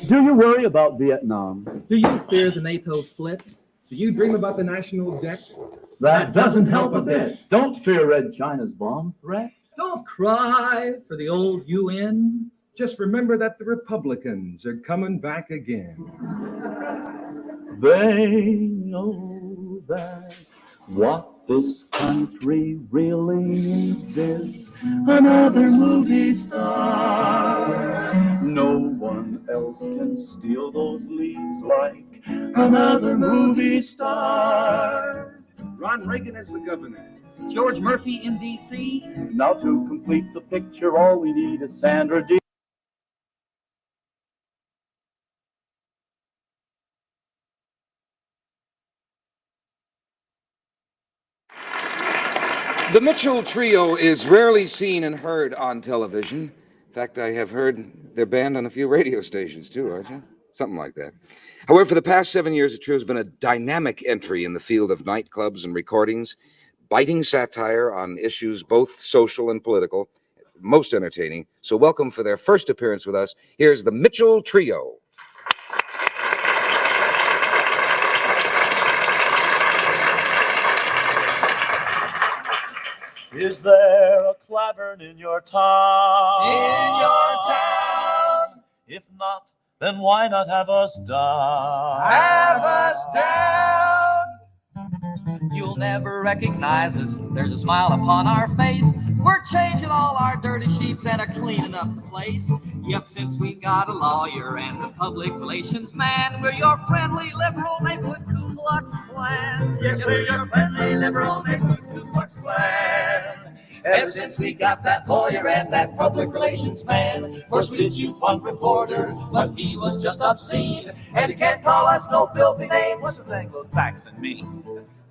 Do you worry about Vietnam? Do you fear the NATO split? Do you dream about the national debt? That doesn't help a bit. Don't fear Red China's bomb threat. Don't cry for the old UN. Just remember that the Republicans are coming back again. They know that what this country really needs is another movie star. No one else can steal those leads like another movie star. Ron Reagan is the governor. George Murphy in D.C. Now to complete the picture, all we need is Sandra D. The Mitchell Trio is rarely seen and heard on television. In fact, I have heard their band on a few radio stations, too, aren't you? Something like that. However, for the past 7 years, the trio has been a dynamic entry in the field of nightclubs and recordings, biting satire on issues both social and political, most entertaining. So welcome for their first appearance with us. Here's the Mitchell Trio. Is there a clavern in your town? In your town. If not, then why not have us down? Have us down. You'll never recognize us. There's a smile upon our face. We're changing all our dirty sheets and are cleaning up the place. Yep, since we got a lawyer and a public relations man, we're your friendly liberal neighborhood Ku Klux Klan. Yes, we're your friendly liberal neighborhood Ku Klux Klan. Ever since we got that lawyer and that public relations man, of course we did shoot one reporter, but he was just obscene. And you can't call us no filthy names. What does Anglo-Saxon mean?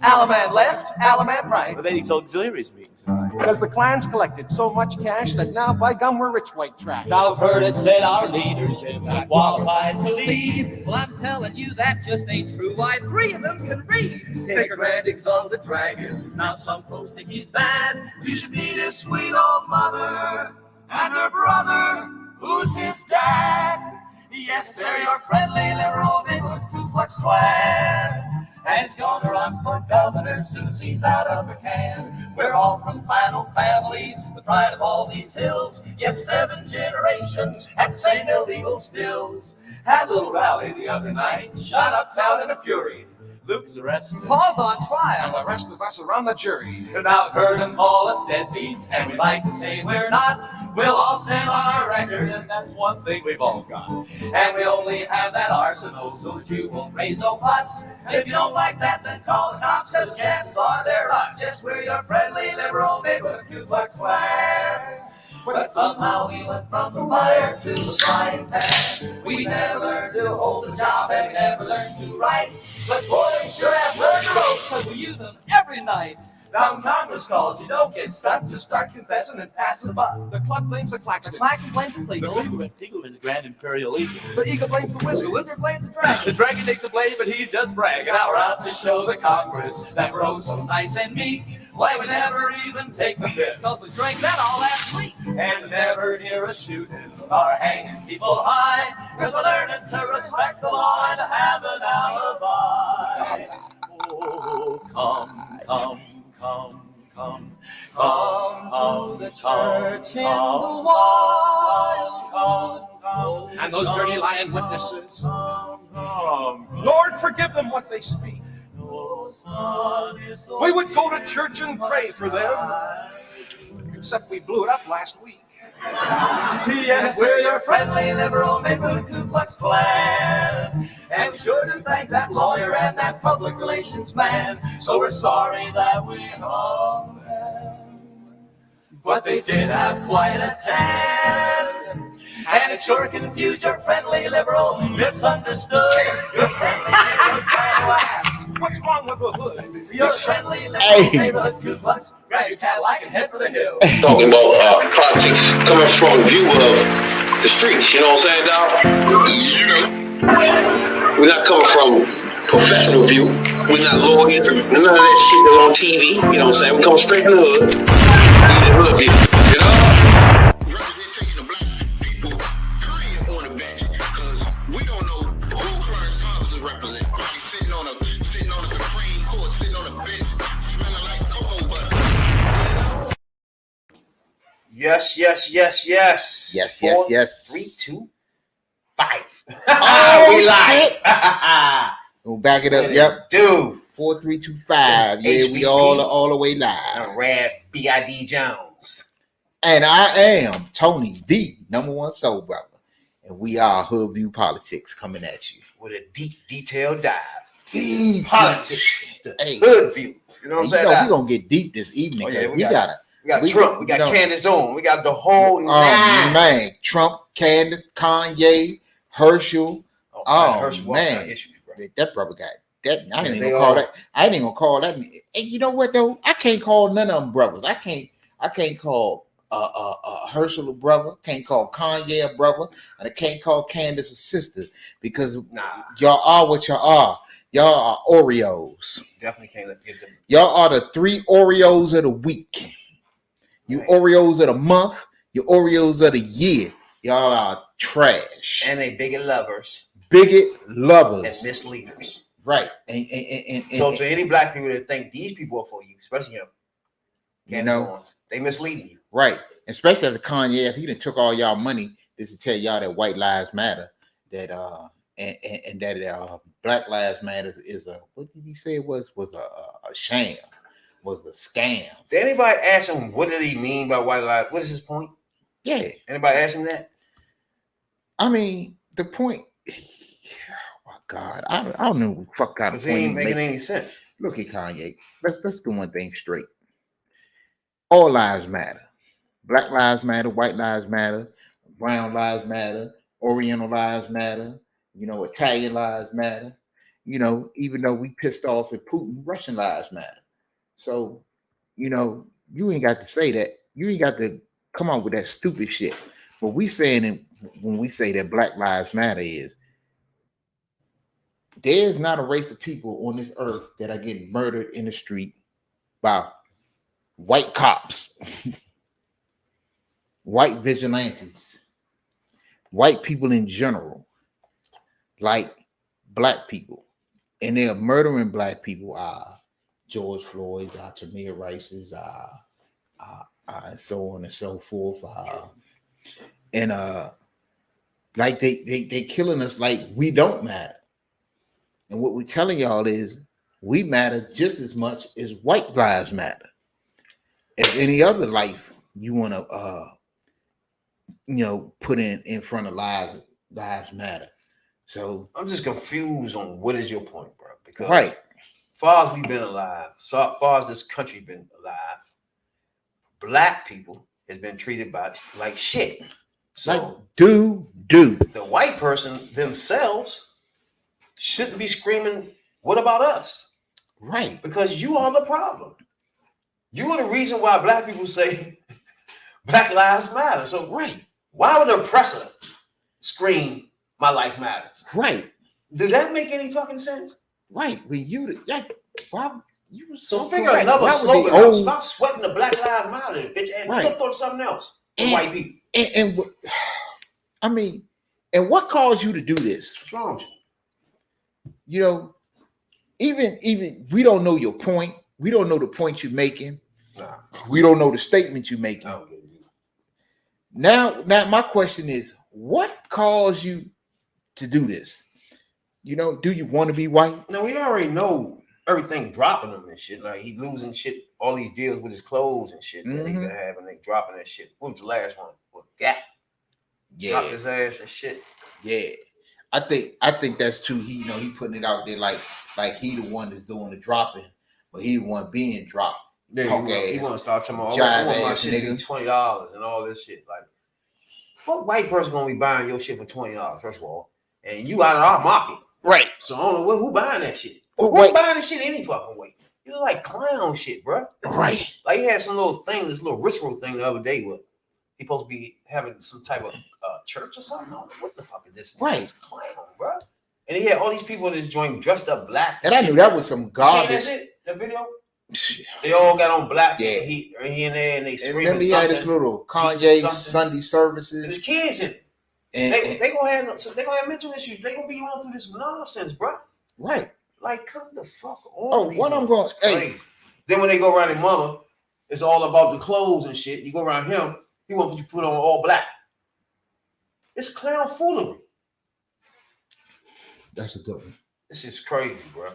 Alaman left, Alaman right. The ladies' auxiliaries meeting tonight. Because the Klan's collected so much cash that now, by gum, we're rich white trash. Now I've heard it said our leadership's not qualified to lead. Well, I'm telling you that just ain't true. Why, 3 of them can read. Take a grand exalted dragon. Now some folks think he's bad. You should meet his sweet old mother and her brother, who's his dad. Yes, they're your friendly liberal neighborhood Ku Klux Klan. And he's gonna run for governor soon as he's out of the can. We're all from fine old families, the pride of all these hills. Yep, 7 generations at the same illegal stills. Had a little rally the other night, shot uptown in a fury. Luke's arrested. Paul's on And trial. the rest of us are on the jury. And I've heard them call us deadbeats, and we like to say we're not. We'll all stand on our record, and that's one thing we've all got. And we only have that arsenal so that you won't raise no fuss. And if you don't like that, then call the cops, cause the chances are they're us. Yes, we're your friendly liberal neighborhood Ku Klux Klan. But somehow we went from the fire to the frying pan. We never learned to hold a job and we never learned to write. But boy, we sure have learned the ropes, cause we use them every night. Now when Congress calls, you don't get stuck, just start confessing and passing the buck. The club blames the Claxton. Claxon blames the The Kleagle. eagle is the Grand Imperial Eagle. The eagle blames the wizard. The wizard blames the dragon. The dragon takes the blame, but he's just bragging. Now we're out to show the Congress that we're oh so nice and meek. Why we never even take the fifth, cause we drank that all last week. And never near us shooting or hanging people high, cause we're learning to respect the law and have an alibi. Oh, come Come to the church in the wild. And those dirty lying witnesses. come. Lord, forgive them what they speak. We would go to church and pray for them. Except we blew it up last week. Yes, we're your friendly liberal neighborhood Ku Klux Klan. And we sure do thank that lawyer and that public relations man. So we're sorry that we hung them. But they did have quite a tan. And it sure confused your friendly liberal, misunderstood. Your friendly neighborhood man who asks, What's wrong with the hood? your friendly liberal neighborhood Ku Klux, grab your Cadillac and head for the hill. Talking about politics coming from a view of the streets, you know what I'm saying, dog? We're not coming from professional view. We're not lawyers, none of that shit that's on TV, you know what I'm saying? We come straight from the hood. We the hood people, you know? Representation of black people, period, on the bench. Because Yes. Yes, 4, yes. 3, 2, 5. Oh, We shit. live. We'll back it up. What it Yep. do? 4325. This is Yeah, we HVP. all the way live. I'm Rad B.I.D. Jones. And I am Tony, the #1 soul brother. And we are Hoodview Politics coming at you. With a deep, detailed dive. Deep Politics. The Hey. hood view. You know what I'm saying? We're going to get deep this evening. Oh, yeah, we got Trump. We got Candice Owens. We got the whole nine. Man. Trump, Candice, Kanye, Herschel. Herschel man. Issues, bro. That brother got that. I ain't even gonna call that. I ain't even gonna call that. And you know what though? I can't call none of them brothers. I can't call Herschel a brother. Can't call Kanye a brother, and I can't call Candice a sister because y'all are what y'all are. Y'all are Oreos. Definitely can't get them. Y'all are the 3 Oreos of the week. You Oreos of the month. You Oreos of the year. Y'all are trash. And they bigot lovers. Bigot lovers. And misleaders. Right. So to any black people that think these people are for you, especially him, they mislead you. Right. Especially after Kanye, if he done took all y'all money just to tell y'all that white lives matter, that and that black lives matter is a, what did he say it was a sham, was a scam. Did anybody ask him what did he mean by white lives? What is his point? Yeah. Anybody ask him that? I mean, the point. Oh my God, I don't know what the fuck kind of point. Because he ain't making any sense. Look at Kanye. Let's do one thing straight. All lives matter. Black lives matter. White lives matter. Brown lives matter. Oriental lives matter. You know, Italian lives matter. You know, even though we pissed off at Putin, Russian lives matter. So, you know, you ain't got to say that. You ain't got to come on with that stupid shit. What we saying when we say that Black Lives Matter is there's not a race of people on this earth that are getting murdered in the street by white cops, white vigilantes, white people in general, like black people. And they're murdering black people, George Floyd's, Tamir Rice's, and so on and so forth. Like they killing us like we don't matter. And what we're telling y'all is we matter just as much as white lives matter. As any other life you want to put in front of lives matter. So I'm just confused on what is your point, bro? Because right. Far as we've been alive, so far as this country been alive, black people has been treated like shit. So like do the white person themselves shouldn't be screaming, what about us? Right. Because you are the problem. You are the reason why black people say Black Lives Matter. So right. Why would the oppressor scream, my life matters? Right. Did that make any fucking sense? Right. When you why you were so figure another slogan out. Stop sweating the Black Lives Matter, bitch, and right. Look for something else for white people. And I mean, and what caused you to do this? What's wrong with you? You know, even we don't know your point. We don't know the point you're making. Nah. We don't know the statement you're making. Now my question is, what caused you to do this? You know, do you want to be white? No, we already know everything dropping him and shit. Like he losing shit, all these deals with his clothes and shit that he been having. They dropping that shit. What was the last one? What, Gap? Yeah, dropped his ass and shit. Yeah, I think that's true. He he putting it out there like he the one that's doing the dropping, but he the one being dropped. Yeah, he want to start talking about I want my shit to be $20 and all this shit. Like, what white person gonna be buying your shit for $20? First of all, and you out of our market, right? So I don't know who buying that shit. Who's buying this shit any fucking way? You look like clown shit, bro. Right? Like he had some little thing, this little ritual thing the other day with. He supposed to be having some type of church or something. I don't know what the fuck is this? Right, clown, bro. And he had all these people in this joint dressed up black. And I knew that was some garbage. You seen that video? They all got on black. Yeah. He in there and they screaming. And then he had his little Kanye Sunday services. And his kids in it. And they gonna have mental issues. They gonna be going through this nonsense, bro. Right. Like, come the fuck on. Oh, what I'm going? Hey. Then when they go around their mama, it's all about the clothes and shit. You go around him, He wants you to put on all black. It's clown foolery. That's a good one. This is crazy, bro.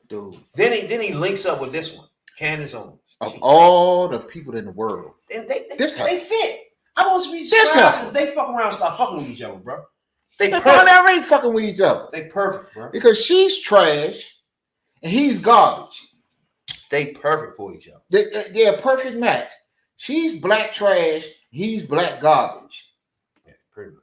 Dude. Then he links up with this one, Candice Owens. Of all the people in the world, And they hustle. fit. I'm supposed to be This surprised hustle. if they fuck around and start fucking with each other, bro. They They're perfect. already fucking with each other. They perfect, bro. Because she's trash and he's garbage. They perfect for each other. They're a perfect match. She's black trash, he's black garbage. Yeah, pretty much.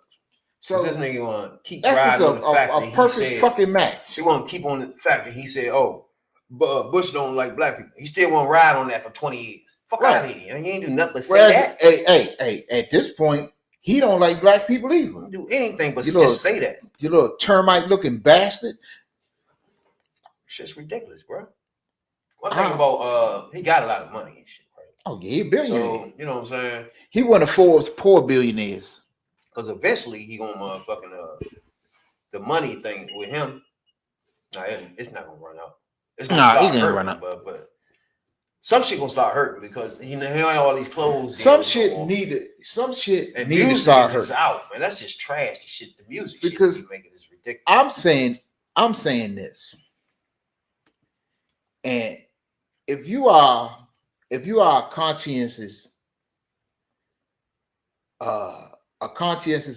So this nigga want to keep that's riding just on the fact that a he perfect said, fucking match. he want to keep on the fact that he said, oh, Bush don't like black people. He still want to ride on that for 20 years. Fuck out of here. He ain't do nothing but say that. Hey, at this point, he don't like black people either. He don't do anything but You just say that. You little termite looking bastard. Shit's ridiculous, bro. One thing about he got a lot of money and shit, right? Oh yeah, he a billionaire. So, you know what I'm saying? He one of Forbes' poor billionaires. Because eventually he gonna motherfucking the money thing with him. Nah, it's not gonna run out. It's gonna Nah, he start gonna hurting, run out. But some shit gonna start hurting because he ain't all these clothes. Some shit need and to music start is hurting. out, man. That's just trash. The shit, the music Because shit making this ridiculous. I'm saying this. And if you are a conscientious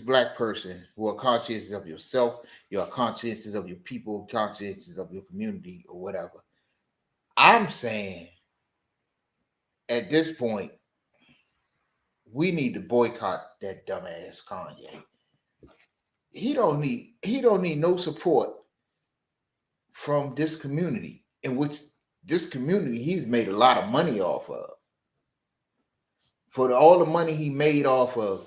black person who are conscientious of yourself, you're conscientious of your people, conscientious of your community or whatever, I'm saying at this point, we need to boycott that dumbass Kanye. He don't need no support from this community, in which this community he's made a lot of money off of. For all the money he made off of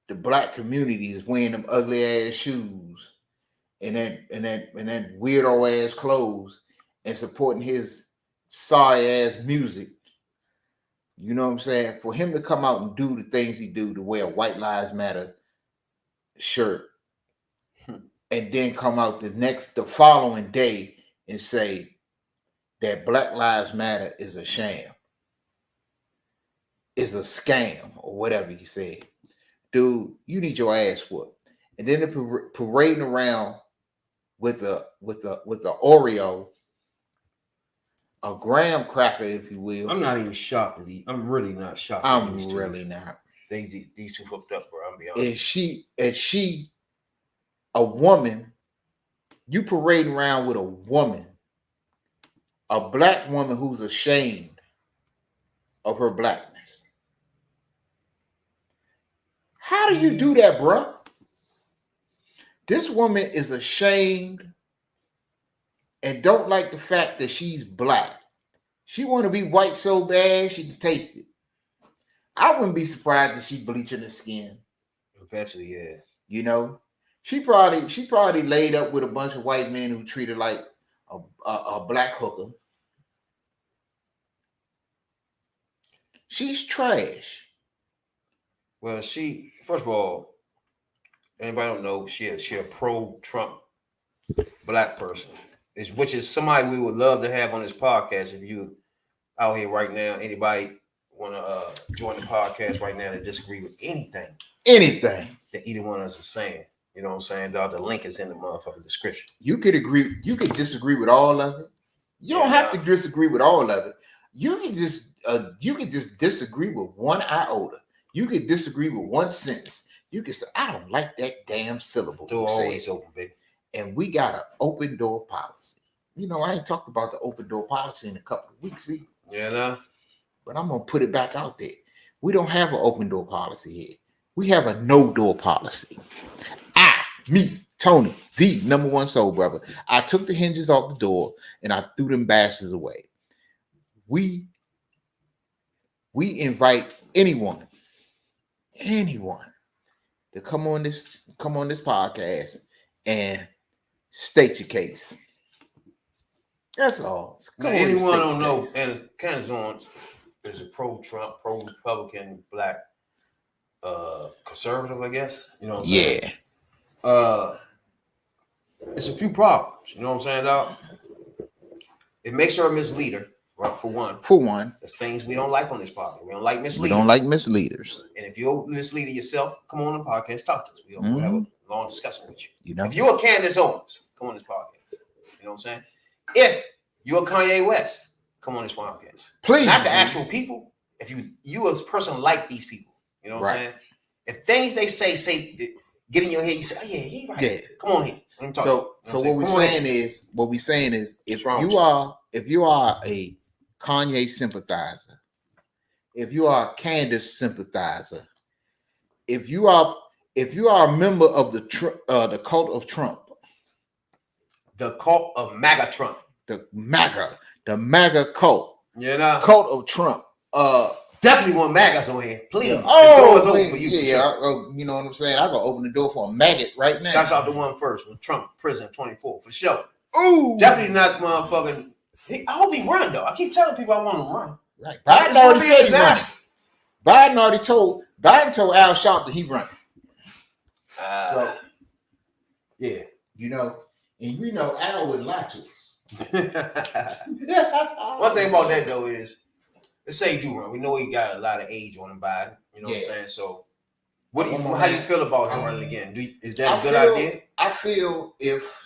the black community is wearing them ugly ass shoes and that weirdo ass clothes and supporting his sorry ass music. You know what I'm saying? For him to come out and do the things he do, to wear a White Lives Matter shirt, and then come out the following day and say that Black Lives Matter is a sham, is a scam, or whatever he said. Dude, you need your ass whooped. And then they're parading around with a Oreo, a graham cracker, if you will. I'm not even shocked. I'm really not shocked. I'm really not. These two hooked up, bro. I'm be honest. And she, a woman, you parading around with a woman, a black woman who's ashamed of her blackness. How do you do that, bro? This woman is ashamed and don't like the fact that she's black. She want to be white so bad she can taste it. I wouldn't be surprised if she bleaching her skin. Eventually, yeah. You know, she probably laid up with a bunch of white men who treat her like a black hooker. She's trash. Well, first of all, anybody don't know, she a pro-Trump black person, which is somebody we would love to have on this podcast. If you out here right now, anybody want to join the podcast right now that disagree with anything that either one of us is saying, you know what I'm saying? The link is in the motherfucking description. You could disagree with all of it. You don't have to disagree with all of it. You can just disagree with one iota. You could disagree with one sentence. You can say, I don't like that damn syllable. Door always open, baby. And we got an open door policy. You know, I ain't talked about the open door policy in a couple of weeks either. Yeah, no. But I'm gonna put it back out there. We don't have an open door policy here. We have a no door policy. Me, Tony, the number one soul brother. I took the hinges off the door and I threw them bastards away. We invite anyone to come on this podcast and state your case. That's all. Now, anyone don't know, and Candice Owens is a pro-Trump, pro-Republican, black conservative, I guess. You know what I'm saying? Yeah. It's a few problems. You know what I'm saying, dog? It makes her a misleader. Right, for one. For one, There's things we don't like on this podcast. We don't like misleaders. we don't like misleaders. And if you're a misleader yourself, come on the podcast, talk to us. We'll have a long discussion with you. You know, if you're a Candice Owens, come on this podcast. You know what I'm saying? If you're a Kanye West, come on this podcast. Please. Not the actual people. If you as a person like these people, you know what I'm saying? If things they say get in your head, you say, oh yeah, he right. Yeah. Come on here. Let me talk to you. So what we're saying is if you are a Kanye sympathizer, if you are a Candice sympathizer, if you are a member of the cult of Trump, the cult of MAGA Trump, the MAGA cult, cult of Trump, definitely want MAGAs on here, please. Oh, the door is open for you. You know what I'm saying? I go open the door for a maggot right now. Shouts out the one first with Trump prison 24 for sure. Ooh, definitely not motherfucking. I hope he run though. I keep telling people I want him to run. Right, Biden already said he running. Biden told Al Sharpton he running. So yeah, you know, and we know Al would lie to us. One thing about that though is, let's say he do run. We know he got a lot of age on him, Biden. You know what I'm saying? So, how you feel about him running again? Is that a good idea? I feel if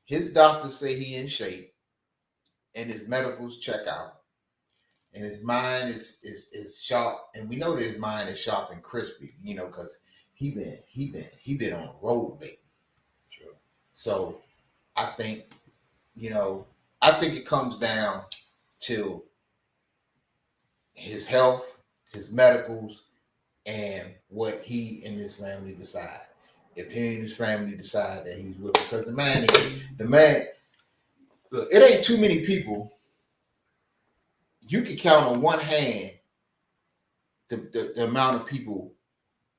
his doctors say he in shape and his medicals check out and his mind is sharp, and we know that his mind is sharp and crispy, you know, because he been on the road lately. Sure. So I think it comes down to his health, his medicals, and what he and his family decide. If he and his family decide that he's with, because the man, look, it ain't too many people. You can count on one hand the amount of people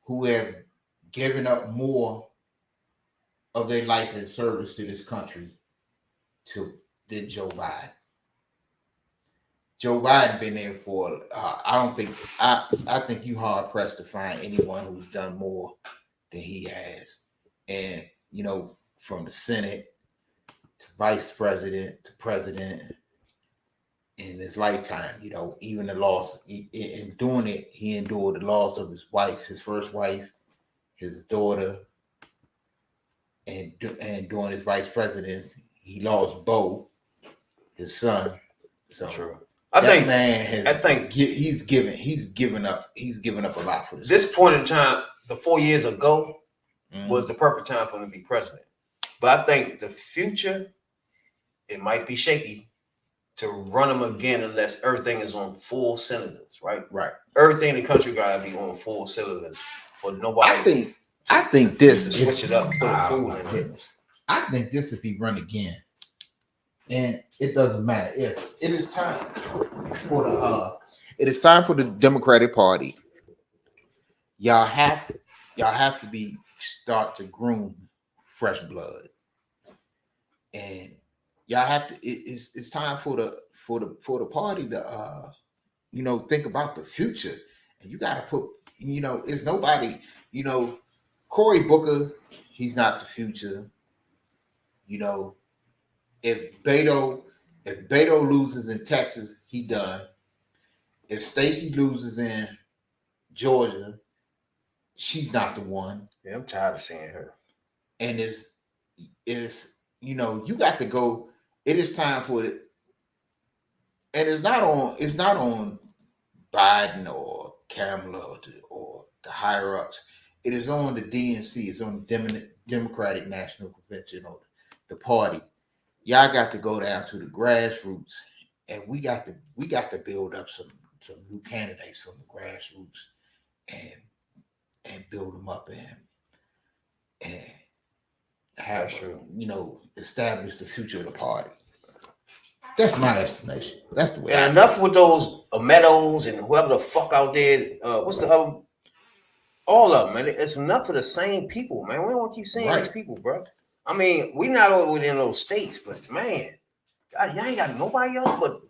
who have given up more of their life in service to this country than Joe Biden. Joe Biden been there for. I think you hard pressed to find anyone who's done more than he has, and you know, from the Senate to vice president to president in his lifetime. You know, even the loss in doing it, he endured the loss of his wife, his first wife, his daughter, and during his vice presidency, he lost Bo, his son. So true. I think he's given up a lot for this point in time. The 4 years ago was the perfect time for him to be president. But I think the future, it might be shaky to run him again unless everything is on full cylinders, right? Right. Everything in the country gotta be on full cylinders for nobody. I think this switch it up, put a fool in it. I think this if he run again, and it doesn't matter if it is time for the Democratic Party. Y'all have to start to groom fresh blood, and y'all have to. It's time for the party to think about the future, and you got to put it's nobody Cory Booker, he's not the future. If Beto loses in Texas, he done. If Stacey loses in Georgia, she's not the one. Yeah, I'm tired of seeing her. And you got to go. It is time for it. And it's not on Biden or Kamala or the higher ups. It is on the DNC. It's on the Democratic National Convention or the party. Y'all got to go down to the grassroots, and we got to build up some new candidates from the grassroots and build them up and have establish the future of the party. That's my estimation. That's the way. And enough with those Meadows and whoever the fuck out there. What's the other? All of them, man. It's enough of the same people, man. We don't want to keep saying these people, bro. I mean, we not all within those states, but man, God, y'all ain't got nobody else but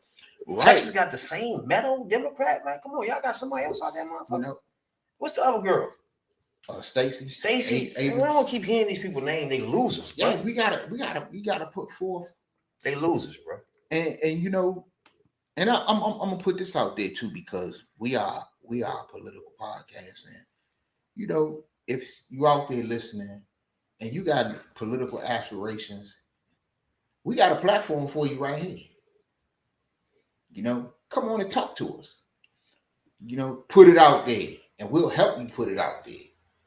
Texas got the same Meadow Democrat, man. Come on, y'all got somebody else out there, motherfucker. What's the other girl? Stacey. We don't keep hearing these people name they losers. Yeah, we gotta put forth They losers, bro. And you know, and I'm gonna put this out there too, because we are a political podcast, and you know, if you out there listening and you got political aspirations, we got a platform for you right here. You know, come on and talk to us. You know, put it out there, and we'll help you put it out there.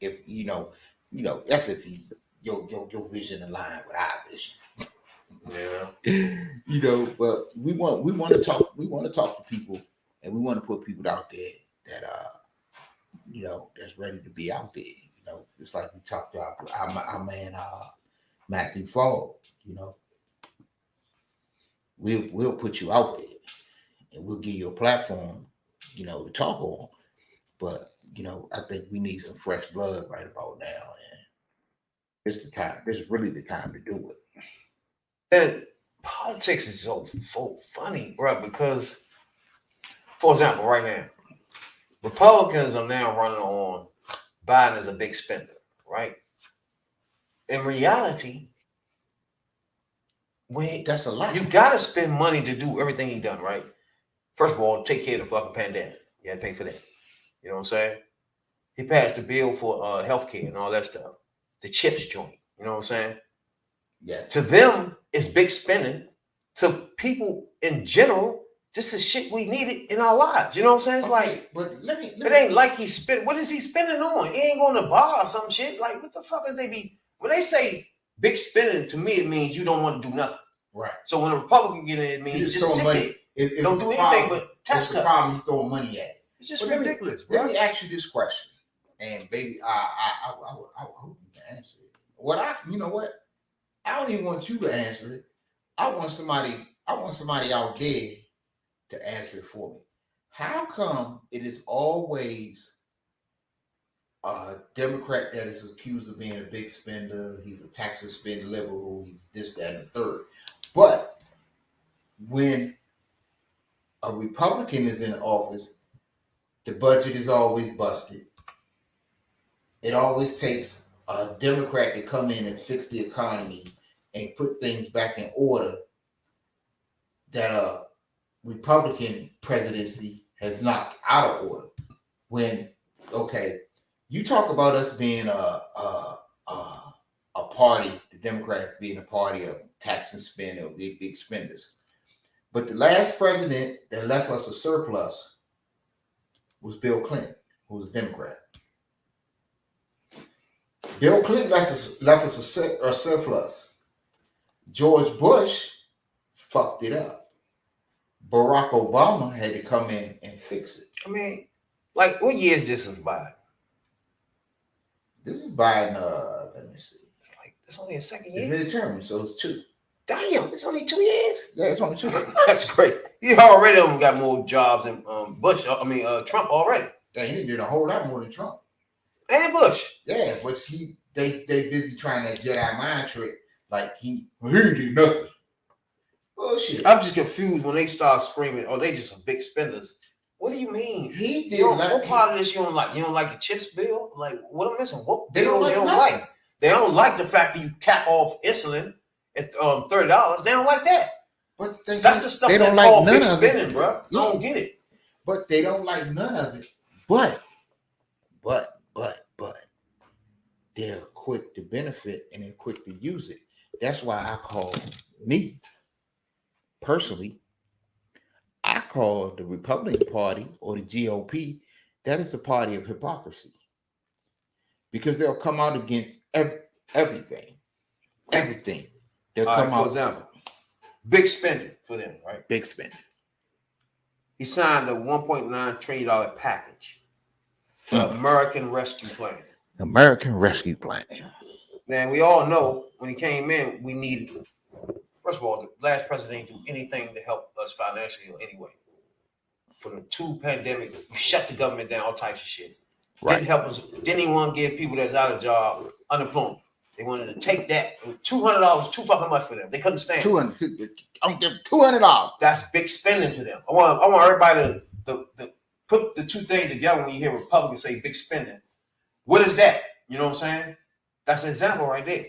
If that's if your vision align with our vision. Yeah. You know, but we want to talk. We want to talk to people, and we want to put people out there that that's ready to be out there. You know, just like we talked to our man Matthew Fall. You know, we'll put you out there, and we'll give you a platform, you know, to talk on. But you know, I think we need some fresh blood right about now, and it's the time. This is really the time to do it. And politics is so funny, bro, because, for example, right now, Republicans are now running on Biden as a big spender, right? In reality, That's a lot. You got to spend money to do everything he done, right? First of all, take care of the fucking pandemic. You had to pay for that. You know what I'm saying? He passed the bill for healthcare and all that stuff. The CHIPS joint. You know what I'm saying? Yes. To them, it's big spending. To people in general, this is shit we needed in our lives. You know what I'm saying? It's like, but let me it ain't like he's spending. What is he spending on? He ain't going to bar or some shit. Like, what the fuck is they be? When they say big spending, to me, it means you don't want to do nothing. Right. So when a Republican get in, it means just sit there. Don't do anything but tax cut. The problem you throwing money at. It's just ridiculous, bro. Let me ask you this question, and baby, I hope you can answer it. You know what? I don't even want you to answer it. I want somebody out there to answer it for me. How come it is always a Democrat that is accused of being a big spender? He's a tax spend liberal. He's this, that, and the third. But when a Republican is in office, the budget is always busted. It always takes a Democrat to come in and fix the economy and put things back in order that a Republican presidency has knocked out of order. When, okay, you talk about us being a party, the Democrats being a party of tax and spend, of big spenders. But the last president that left us a surplus was Bill Clinton, who was a Democrat. Bill Clinton left us a surplus. George Bush fucked it up. Barack Obama had to come in and fix it. I mean, like, what year is this Biden? This is Biden, let me see. It's only a second It's year. midterm, so it's 2. Damn, it's only 2 years. Yeah, it's only 2. That's great. He already got more jobs than Trump already. Yeah, he did a whole lot more than Trump. And Bush. Yeah, but see, they busy trying that Jedi mind trick. Like he did nothing. Bullshit. I'm just confused when they start screaming, "Oh, they just some big spenders." What do you mean? He did. What part of this you don't like? You don't like the CHIPS bill? Like, what I'm missing? What bills you don't nothing. like? They don't like the fact that you cap off insulin at $30. They don't like that. But that's the stuff they they don't call like big none of spending, it. bro. I Yeah. don't get it. But they don't like none of it. But they're quick to benefit and they're quick to use it. That's why I call me personally. I call the Republican Party or the GOP, that is a party of hypocrisy. Because they'll come out against everything. Everything. They'll come out. For example, big spending for them, right? Big spending. He signed a $1.9 trillion package. The American Rescue Plan. American Rescue Plan. Man, we all know when he came in, we needed. First of all, the last president didn't do anything to help us financially or anyway. For the 2 pandemic, you shut the government down, all types of shit. Right. Didn't help us. Didn't even want to give people that's out of job unemployment. They wanted to take that. $200 too fucking much for them. They couldn't stand it. I'm gonna give $200. That's big spending to them. I want everybody to put the two things together when you hear Republicans say big spending. What is that? You know what I'm saying? That's an example right there.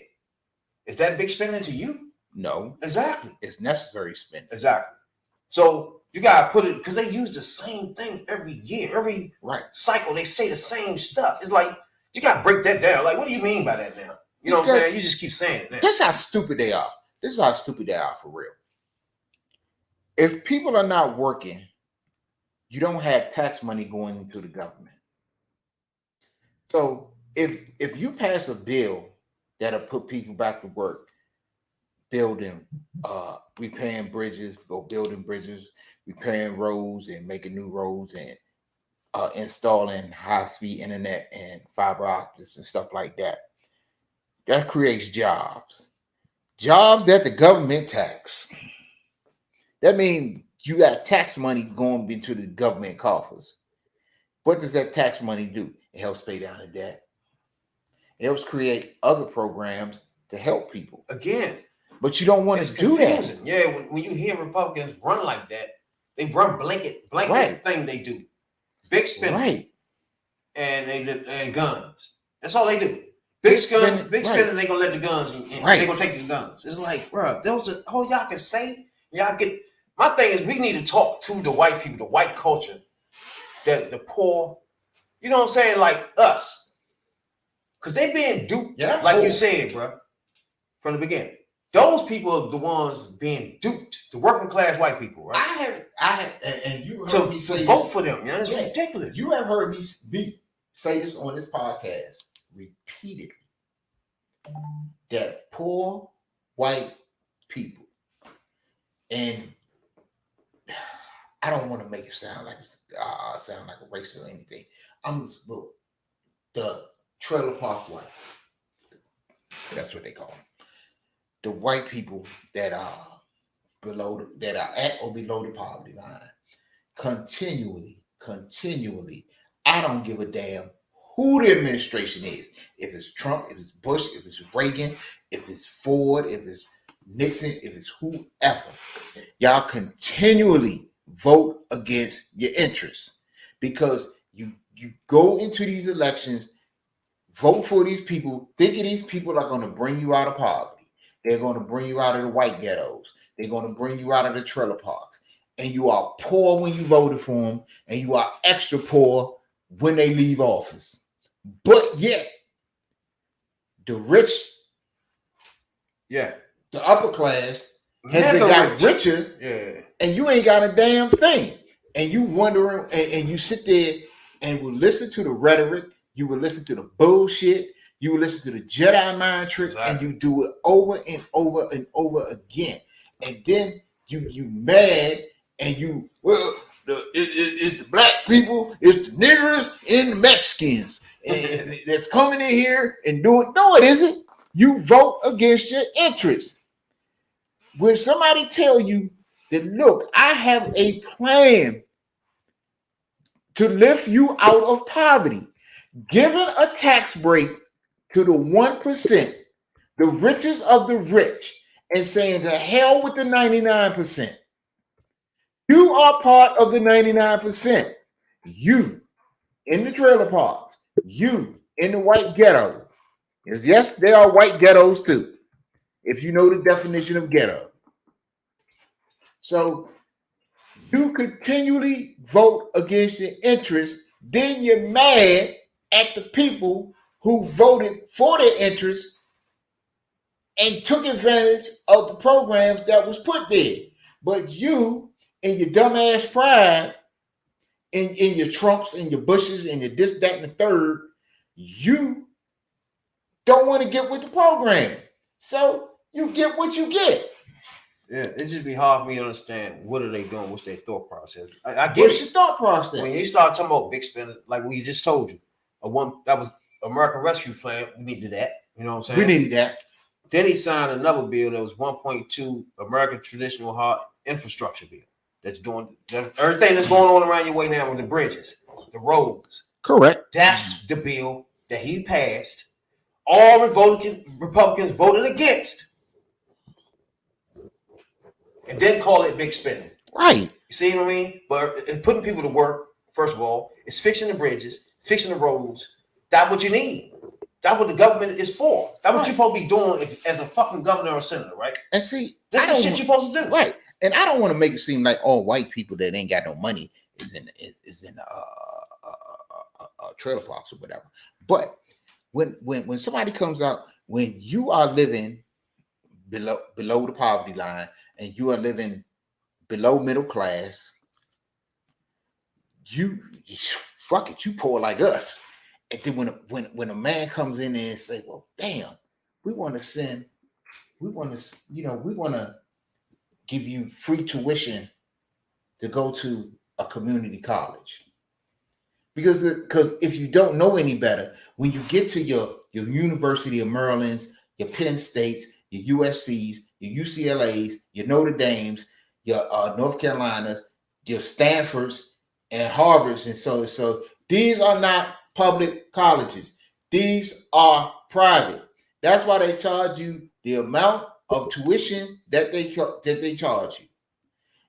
Is that big spending to you? No, Exactly. it's necessary spending. Exactly. So you gotta put it because they use the same thing every year, every cycle. They say the same stuff. It's like you gotta break that down. Like, what do you mean by that now? You know what I'm saying? You just keep saying it now. This is how stupid they are. This is how stupid they are for real. If people are not working, you don't have tax money going into the government. So if you pass a bill that'll put people back to work, building, repairing bridges, repairing roads and making new roads and installing high-speed internet and fiber optics and stuff like that, that creates jobs. Jobs that the government tax. That means you got tax money going into the government coffers. What does that tax money do? It helps pay down the debt. It helps create other programs to help people. Again. But you don't want to do that. Yeah, when you hear Republicans run like that, they run blanket thing they do. Big spending. Right. And guns. That's all they do. Big spending, they gonna let the guns in. They gonna take the guns. It's like, bro, those are all y'all can say. Y'all get. My thing is, we need to talk to the white people, the white culture, the poor. You know what I'm saying? Like us, because they being duped, like you said, bro, from the beginning. Those people are the ones being duped. The working class white people, right? I have, and you heard me say vote for them. Yeah, it's ridiculous. You have heard me say this on this podcast repeatedly, that poor white people, and I don't want to make it sound like a racist or anything. I'm just the trailer park whites. That's what they call them. The white people that are at or below the poverty line, continually. I don't give a damn who the administration is. If it's Trump, if it's Bush, if it's Reagan, if it's Ford, if it's Nixon, if it's whoever, y'all continually vote against your interests because you go into these elections, vote for these people, thinking these people are going to bring you out of poverty. They're going to bring you out of the white ghettos. They're going to bring you out of the trailer parks. And you are poor when you voted for them, and you are extra poor when they leave office. But yet, the rich, the upper class, has got richer, and you ain't got a damn thing. And you wondering, and you sit there and will listen to the rhetoric, you will listen to the bullshit, you will listen to the Jedi mind trick, and you do it over and over and over again. And then you mad, and it's the black people, it's the niggers and the Mexicans and that's coming in here and doing. No, it isn't. You vote against your interests. When somebody tell you that, look, I have a plan to lift you out of poverty, giving a tax break to the 1%, the richest of the rich, and saying to hell with the 99%. You are part of the 99%. You in the trailer parks, you in the white ghetto. Yes, there are white ghettos too, if you know the definition of ghetto. So you continually vote against your interests, then you're mad at the people who voted for their interests and took advantage of the programs that was put there. But you, in your dumbass pride, in your Trumps and your Bushes and your this, that, and the third, you don't want to get with the program. So you get what you get. Yeah, it just be hard for me to understand what are they doing, what's their thought process. I get What's your thought process? When you start talking about big spending, like we just told you, that was American Rescue Plan. We needed that. You know what I'm saying? We needed that. Then he signed another bill that was 1.2 American Traditional Hard Infrastructure Bill. That's doing everything that's going on around your way now with the bridges, the roads. Correct. That's the bill that he passed. All Republicans voted against. And then call it big spending. Right. You see what I mean? But it's putting people to work, first of all, it's fixing the bridges, fixing the roads. That's what you need. That's what the government is for. That's what you're supposed to be doing as a fucking governor or senator, right? And see, This is the shit you're supposed to do. Right. And I don't want to make it seem like all white people that ain't got no money is in trailer parks or whatever. But when somebody comes out, when you are living below the poverty line and you are living below middle class, you fuck it, you poor like us. And then when a man comes in there and say, well, damn, we want to give you free tuition to go to a community college. Because if you don't know any better, when you get to your University of Maryland's, your Penn States, your USC's, your UCLA's, your Notre Dame's, your North Carolinas, your Stanfords and Harvards, and so these are not public colleges. These are private. That's why they charge you the amount of tuition that they charge you.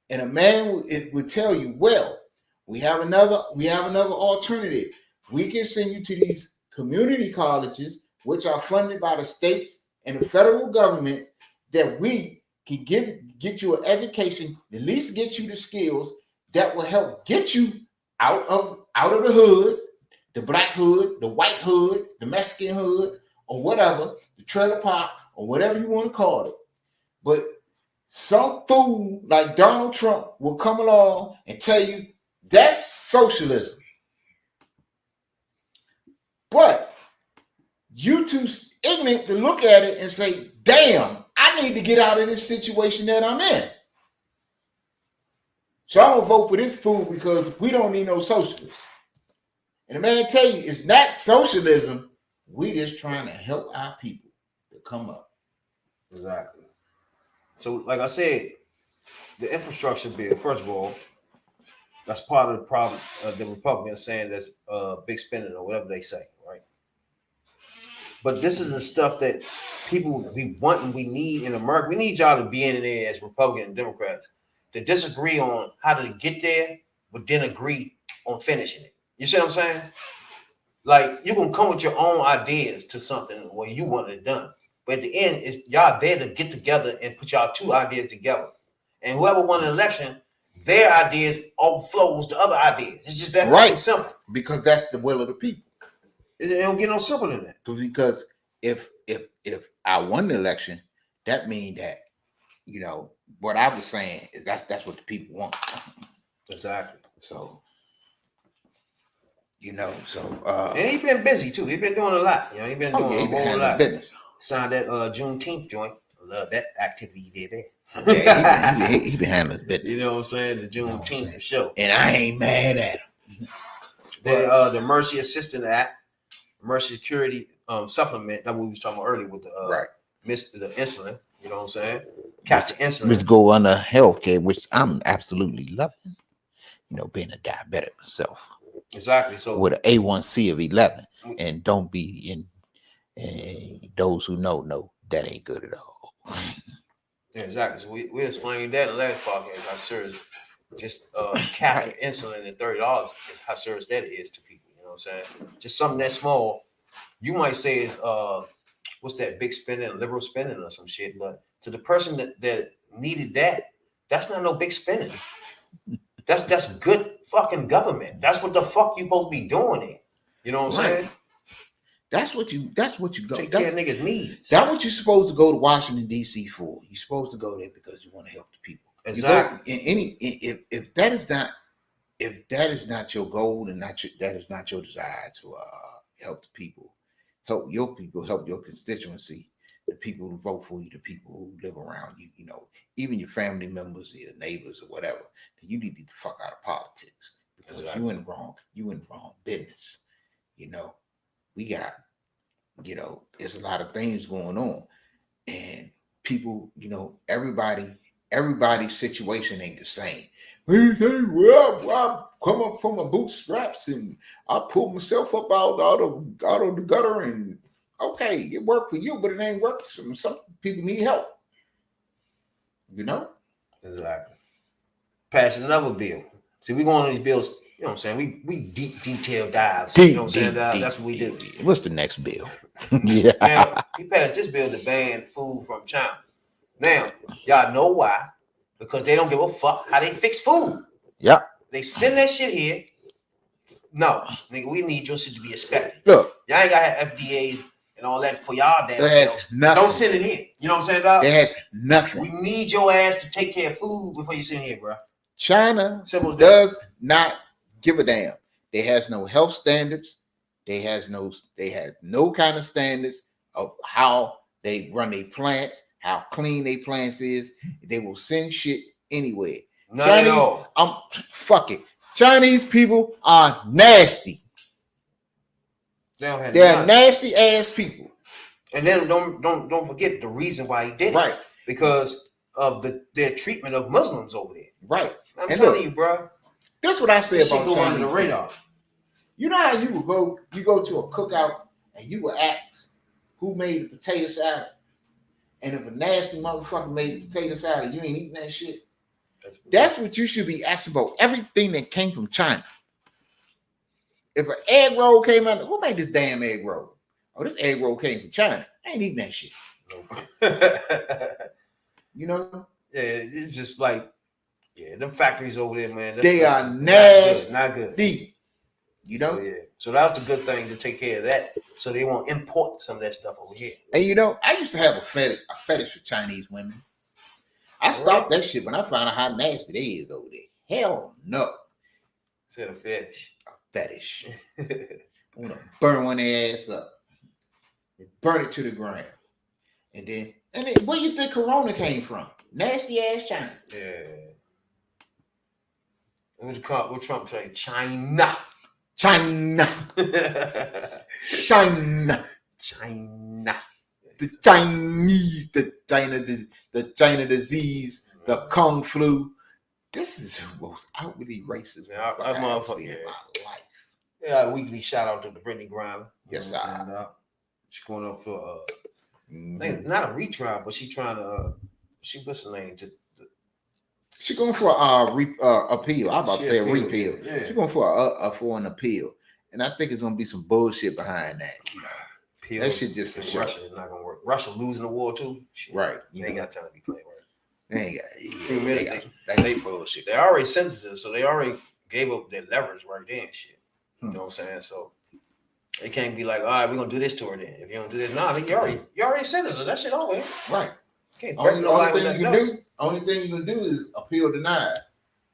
And a man would tell you, well, we have another alternative. We can send you to these community colleges, which are funded by the states and the federal government, that we can get you an education, at least get you the skills that will help get you out of the hood, the black hood, the white hood, the Mexican hood, or whatever, the trailer park, or whatever you want to call it. But some fool like Donald Trump will come along and tell you that's socialism. But you too ignorant to look at it and say, damn, I need to get out of this situation that I'm in. So I'm gonna vote for this fool because we don't need no socialists. And the man tell you it's not socialism. We just trying to help our people to come up. Exactly. So, like I said, the infrastructure bill, first of all, that's part of the problem. The Republicans saying that's big spending or whatever they say, right? But this is the stuff that people we want and we need in America. We need y'all to be in there as Republicans and Democrats to disagree on how to get there, but then agree on finishing it. You see what I'm saying? Like, you can come with your own ideas to something where you want it done. But at the end, it's y'all there to get together and put y'all two ideas together. And whoever won the election, their ideas overflows to other ideas. It's just that fucking simple. Because that's the will of the people. It don't get no simpler than that. Because if I won the election, that means that, you know, what I was saying is that's what the people want. Exactly. So, you know, and he been busy too. He been doing a lot. You know, he been doing a whole lot. Signed that Juneteenth joint. I love that activity he did there. Yeah, he been handling business. You know what I'm saying? The Juneteenth for sure. And I ain't mad at him. The Mercy Assistance Act, Mercy Security Supplement, that we was talking about earlier with the the insulin. You know what I'm saying? Capture insulin. Which go under healthcare, which I'm absolutely loving. You know, being a diabetic myself. Exactly. So with an A1C of 11, and don't be in. And those who know that ain't good at all. Yeah, exactly. So we explained that in the last podcast. How serious just capping insulin at $30 is how serious that is to people. You know what I'm saying? Just something that small, you might say is what's that, big spending, liberal spending or some shit. But to the person that needed that, that's not no big spending. That's good fucking government. That's what the fuck you supposed to be doing here. You know what I'm saying? That's what you go. Take care of niggas' needs. That's what you're supposed to go to Washington, D.C. for. You're supposed to go there because you want to help the people. Exactly. If that is not your goal and that is not your desire to help the people, help your constituency, the people who vote for you, the people who live around you, you know, even your family members, your neighbors, or whatever, then you need to get the fuck out of politics because you in the wrong business, you know. We got, you know, there's a lot of things going on, and people, you know, everybody's situation ain't the same. Well, I come up from my bootstraps and I pulled myself up out of the gutter, and okay, it worked for you, but it ain't working for some people. Need help, you know. Exactly. Pass another bill. See, we going on these bills. You know what I'm saying? We deep detail dives. You know what I'm saying? That's what we do. What's the next bill? Yeah. Now, he passed this bill to ban food from China. Now, y'all know why? Because they don't give a fuck how they fix food. Yep. They send that shit here. No, nigga, we need your shit to be inspected. Look, Y'all ain't got to have FDA and all that for y'all damn that selves. has nothing. Don't send it in. You know what I'm saying, dog? It has nothing. We need your ass to take care of food before you send here, bro. China Simple as that. does not give a damn. They has no health standards. They have no kind of standards of how they run their plants, how clean their plants is. They will send shit anywhere. None at all. Fuck it. Chinese people are nasty. They're nasty ass people. And then don't forget the reason why he did it. Right. Because of their treatment of Muslims over there. Right. I'm telling you, bro. That's what I say This about shit go Chinese under the radar. You know how you go to a cookout and you will ask who made the potato salad, and if a nasty motherfucker made the potato salad, you ain't eating that shit. That's what you should be asking about. Everything that came from China. If an egg roll came out, who made this damn egg roll? Oh, this egg roll came from China. I ain't eating that shit. You know? Yeah, it's just like, them factories over there, man. They are nasty. Not good. You know? So, yeah. So that's a good thing to take care of that. So they won't import some of that stuff over here. And you know, I used to have a fetish for Chinese women. I stopped that shit when I found out how nasty they is over there. Hell no. Said a fetish. A fetish. I want to burn one ass up. And burn it to the ground. And then where you think Corona came from? Nasty ass China. Yeah. What Trump say? China. China. China. China. The Chinese, the China disease, the Kung flu. This is the most outwardly racist I've motherfucker in my life. Yeah, a weekly shout out to the Brittany Griner. Yes, sir. She's going up for not a retrial, but she's trying to what's the name? She's going for appeal. I'm about to say a repeal. Yeah. She's going for an appeal, and I think it's going to be some bullshit behind that. You know, appeal that shit just for sure. Russia is not going to work. Russia losing the war too. Shit. Right. They ain't got time to be playing right. They bullshit. They already sentenced us, so they already gave up their leverage right there and shit. You know what I'm saying? So they can't be like, all right, we're gonna do this to her then. If you don't do this, you already sentenced her. That shit over. Right. Can't only thing you can do is appeal denied.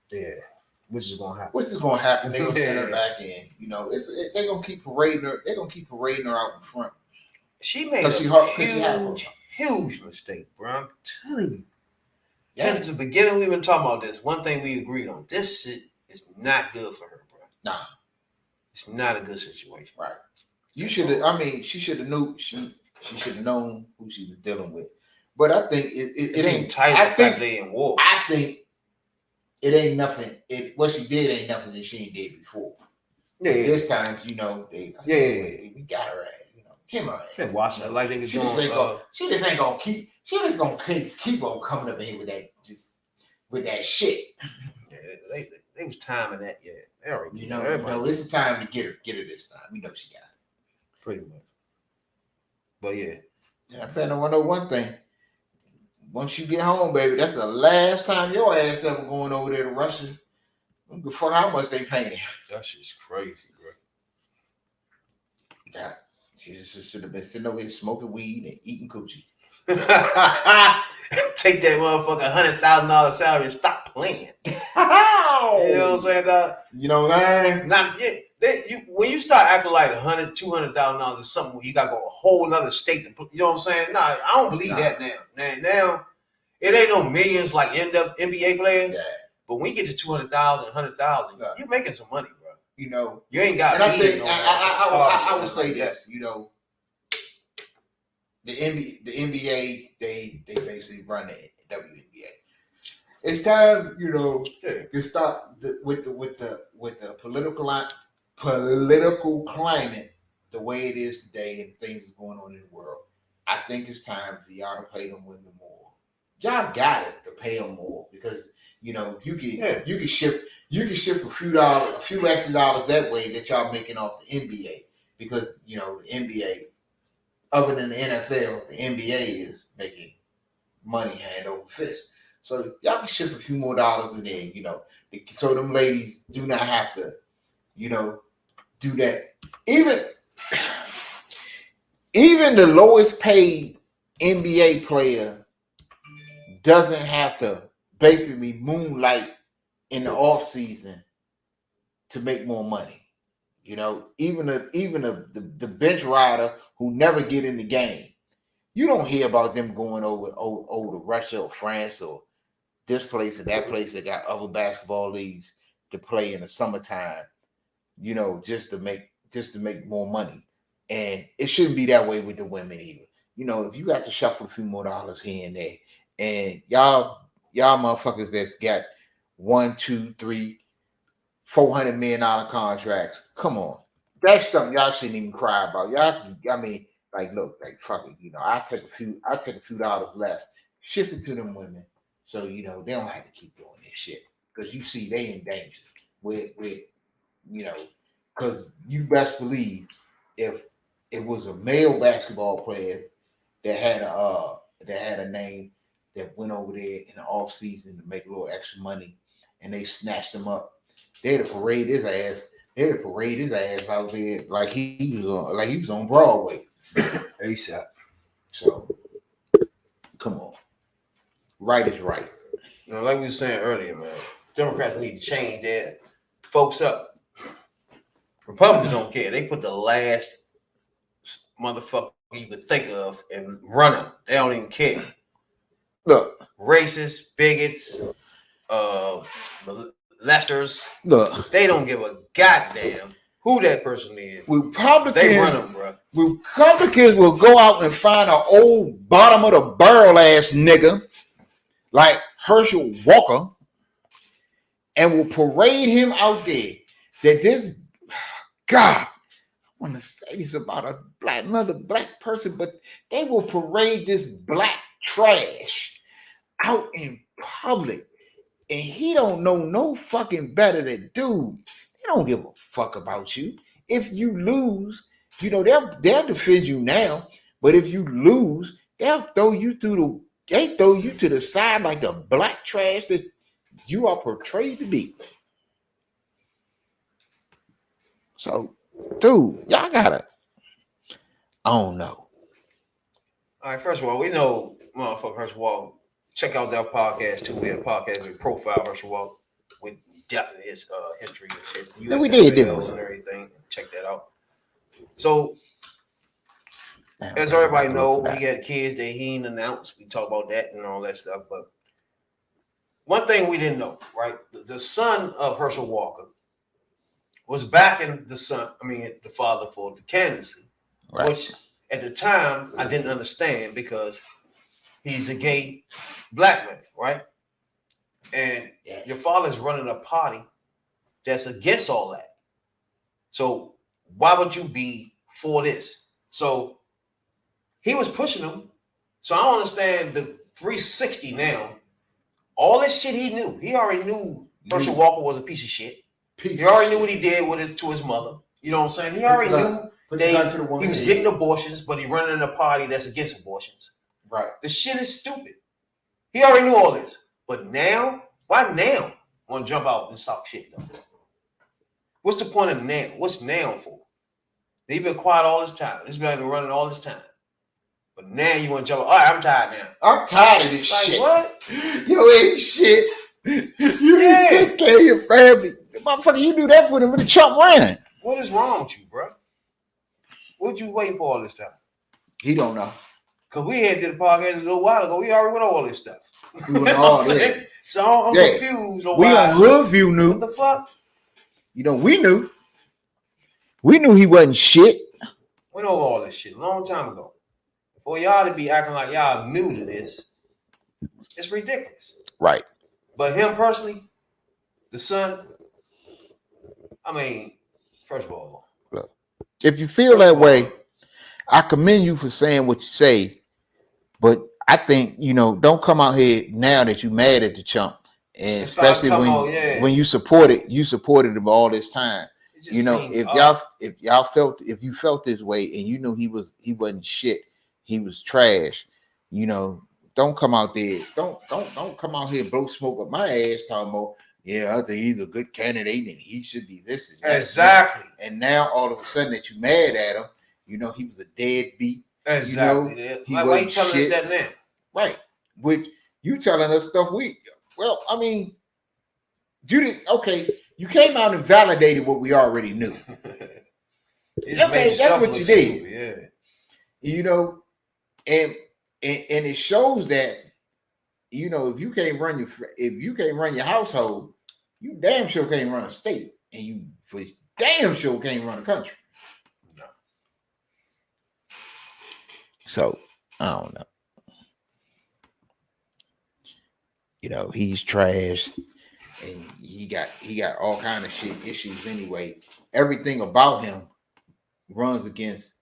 Yeah. Which is gonna happen. They're gonna send her back in. You know, they're gonna keep parading her. They're gonna keep parading her out in front. She made a huge mistake, bro. I'm telling you. Yeah. Since the beginning, we've been talking about this. One thing we agreed on: this shit is not good for her, bro. Nah, it's not a good situation. Right. You should have. I mean, she should have knew. She should have known who she was dealing with. But I think it ain't tight. I think they in war. I think it ain't nothing. What she did ain't nothing that she ain't did before. Yeah. This time, you know, we got her ass. You know, him her ass. Watching her like they was she just ain't gonna keep. She just gonna keep on coming up in here with that shit. Yeah, they was timing that. Yeah, they already. You know, it's a time to get her this time. We know she got it. Pretty much. But yeah. I better know one thing. Once you get home, baby, that's the last time your ass ever going over there to Russia. Before how much they paying. That shit's crazy, bro. Yeah, she just should have been sitting over here smoking weed and eating coochie. Take that motherfucker $100,000 salary and stop playing. You know what I'm saying, dog? You know what I'm saying? When you start acting like $100,000, $200,000 or something, where you got to go a whole other state to put. You know what I'm saying? Nah, I don't believe that now. Now it ain't no millions like NBA players. Yeah. But when you get to 200,000, 100,000, you're making some money, bro. You know, you ain't got. And I think I would say this. You know, the NBA, they basically run the WNBA. It's time, you know, to start with the political climate the way it is today and things going on in the world. I think it's time for y'all to pay them women more. Y'all got it to pay them more because you know you can shift a few extra dollars that way that y'all making off the NBA because you know the NBA other than the NFL, the NBA is making money hand over fist. So y'all can shift a few more dollars in there, so them ladies do not have to, do that. Even the lowest paid NBA player doesn't have to basically moonlight in the off season to make more money. Even the bench rider who never get in the game, you don't hear about them going over to Russia or France or this place or that place that got other basketball leagues to play in the summertime, just to make more money. And it shouldn't be that way with the women either. If you got to shuffle a few more dollars here and there, and y'all motherfuckers that's got $1, $2, $3, $400 million contracts, come on. That's something y'all shouldn't even cry about. Look, fuck it, I take a few dollars less, shift it to them women, so they don't have to keep doing this shit. Because you see they in danger with because you best believe if it was a male basketball player that had a name that went over there in the off season to make a little extra money, and they snatched him up, they'd have parade his ass. They'd have parade his ass out there like he was on Broadway. ASAP. So come on, right is right. Like we were saying earlier, man, Democrats need to change their folks up. Republicans don't care. They put the last motherfucker you could think of and run them. They don't even care. Look, racists, bigots, molesters. Look, they don't give a goddamn who that person is. Republicans, they run them, bro. Republicans will go out and find an old bottom of the barrel ass nigga like Herschel Walker and will parade him out there. That this, God, I want to say this about another black person, but they will parade this black trash out in public, and he don't know no fucking better than dude. They don't give a fuck about you. If you lose, they'll defend you now, but if you lose, they'll throw you to the side like the black trash that you are portrayed to be. So, dude, y'all gotta, I don't know. All right, first of all, we know motherfucker Herschel Walker. Check out that podcast too. We had a podcast with profile Herschel Walker with depth in his history and shit. We did, didn't we? And everything. Check that out. So, as everybody know, he had kids that he ain't announced. We talk about that and all that stuff. But one thing we didn't know, right? The son of Herschel Walker was backing the father for the candidacy, right, which at the time I didn't understand because he's a gay black man, right? And your father's running a party that's against all that. So why would you be for this? So he was pushing him. So I don't understand the 360 now. All this shit he knew. He already knew Herschel Walker was a piece of shit. He already knew what he did with it to his mother. You know what I'm saying? He already knew he was getting abortions, but he running a party that's against abortions. Right. The shit is stupid. He already knew all this. But now, why now want to jump out and talk shit though? What's the point of now? What's now for? They've been quiet all this time. This man been running all this time. But now you want to jump out. All right, I'm tired now. I'm tired of this shit. What? You ain't shit. You take care of your family. Motherfucker, you do that for them when the Trump ran. What is wrong with you, bro? What'd you wait for all this time? He don't know. Because we had did a podcast a little while ago. We already went over all this stuff. We went all this. So I'm confused. We on Hoodview knew. What the fuck? We knew. We knew he wasn't shit. Went over all this shit a long time ago. For y'all to be acting like y'all new to this, it's ridiculous. Right. But him personally, the son, first of all. Look, if you feel that way, I commend you for saying what you say. But I think, don't come out here now that you're mad at the chump. And especially when you support it, you supported him all this time. just You know, seems if odd. you felt this way and you knew he wasn't shit, he was trash, you know, don't come out there, don't come out here and blow smoke up my ass talking about, yeah, I think he's a good candidate and he should be this and that. Exactly. And now all of a sudden that you mad at him, you know, he was a deadbeat. Exactly. You know, Why you wasn't telling shit. us that now? Right. Which you telling us stuff I mean, you came out and validated what we already knew. Okay, that's what you did. Stupid, yeah. You know, and it shows that, you know, if you can't run your household, you damn sure can't run a state, and you for damn sure can't run a country. No. So I don't know. You know, he's trash, and he got all kind of shit issues anyway. Everything about him runs against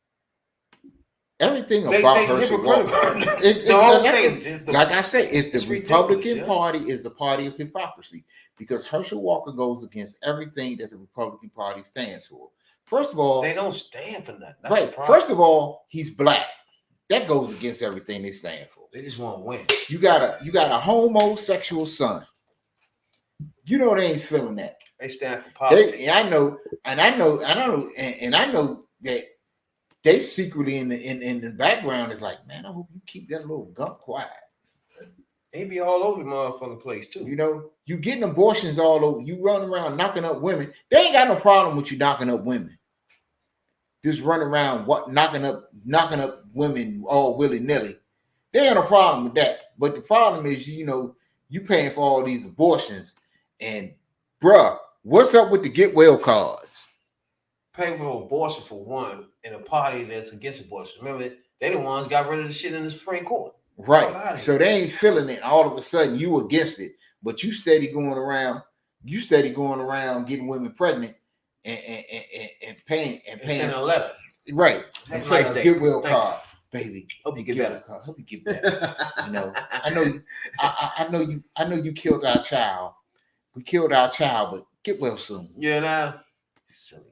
everything about Herschel Walker. The whole thing. Like I said, it's the Republican ridiculous, Party is the party of hypocrisy, because Herschel Walker goes against everything that the Republican Party stands for. First of all, They don't stand for nothing. That's the right. problem. First of all, he's black. That goes against everything they stand for. They just want to win. You got a homosexual son. You know they ain't feeling that. They stand for politics. I know that they secretly in the background is like, man, I hope you keep that little gump quiet. They be all over the motherfucking place too. You know, you getting abortions all over. You run around knocking up women. They ain't got no problem with you knocking up women. Just run around knocking up women all willy-nilly. They ain't a problem with that. But the problem is, you know, you paying for all these abortions, and bruh, what's up with the get well cards? Paying for abortion for one in a party that's against abortion. Remember, they the ones got rid of the shit in the Supreme Court. Right. So they ain't feeling it. All of a sudden you against it, but you steady going around getting women pregnant and paying and sending a letter. Right. And sending a goodwill Thanks. card, baby. Hope you get better. Hope you get better. You know, I know you killed our child. We killed our child, but get well soon. Yeah, now silly.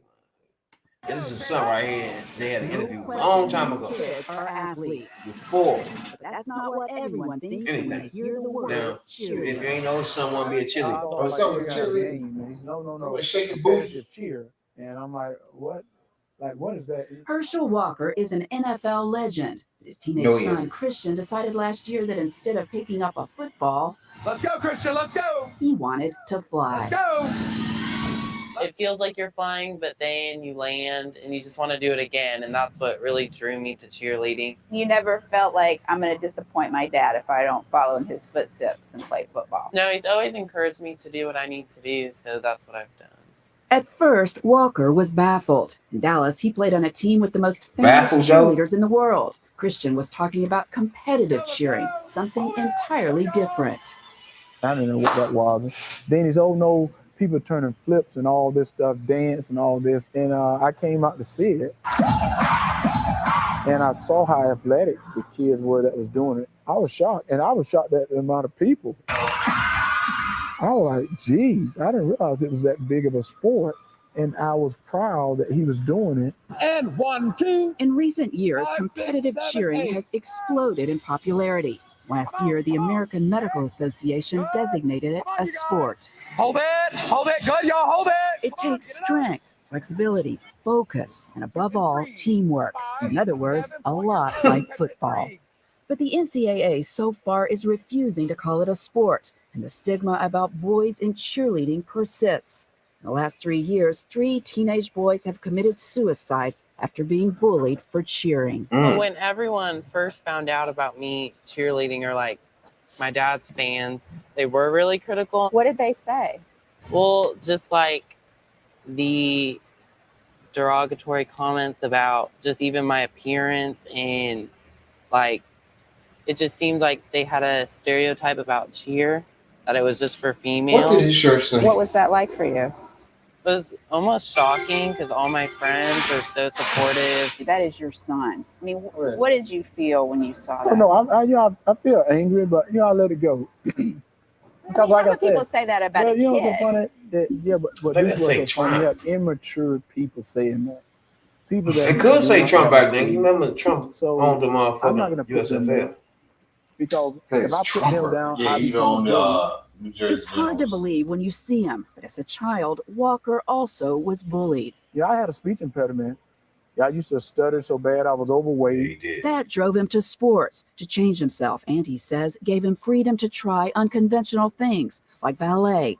This is something right here. They had an interview a long time ago. Kids are athletes. Before That's not what everyone thinks when they anything. hear the word Now, if you cheerleader. ain't know someone be a cheerleader. Oh, so cheerleader. No. Shake his booty. Cheer. And I'm like, what? Like, what is that? Herschel Walker is an NFL legend. His teenage No, he son isn't. Christian decided last year that instead of picking up a football, Let's go, Christian. Let's go. he wanted to fly. Let's go. It feels like you're flying, but then you land and you just want to do it again. And that's what really drew me to cheerleading. You never felt like I'm going to disappoint my dad if I don't follow in his footsteps and play football? No, he's always encouraged me to do what I need to do. So that's what I've done. At first, Walker was baffled. In Dallas, he played on a team with the most famous Baffled, though? cheerleaders in the world. Christian was talking about competitive cheering, something entirely different. I didn't know what that was. Then he's, oh no, people turning flips and all this stuff, dance and all this. And I came out to see it. And I saw how athletic the kids were that was doing it. I was shocked. And I was shocked at the amount of people. I was like, geez, I didn't realize it was that big of a sport. And I was proud that he was doing it. And 1, 2. In recent years, 5, 6, competitive 7, cheering 8. has exploded in popularity. Last year, the American Medical Association designated it a sport. Hold it. Good, y'all. Hold it. It takes strength, flexibility, focus, and above all, teamwork. In other words, a lot like football. But the NCAA so far is refusing to call it a sport, and the stigma about boys in cheerleading persists. In the last 3 years, 3 teenage boys have committed suicide after being bullied for cheering. When everyone first found out about me cheerleading, or like my dad's fans, they were really critical. What did they say? Well, just like the derogatory comments about just even my appearance, and like it just seemed like they had a stereotype about cheer, that it was just for females. What did his shirt say? What was that like for you? It was almost shocking because all my friends are so supportive. That is your son. I mean, what did you feel when you saw that? Oh, no, I feel angry, but, I let it go. Because like I said, people say that about a it's so kid. funny. Yeah, but They this say was so funny. You Trump. have immature people saying that. People that It could say do Trump not back have then. You clue. remember Trump So owned the I'm not motherfucking gonna put them USFL. there because if I put them Trumper. down, Yeah, I he become a owned villain. New Jersey It's hard to Generals. believe when you see him, but as a child, Walker also was bullied. Yeah, I had a speech impediment. Yeah, I used to stutter so bad I was overweight. He did. That drove him to sports to change himself, and he says gave him freedom to try unconventional things like ballet,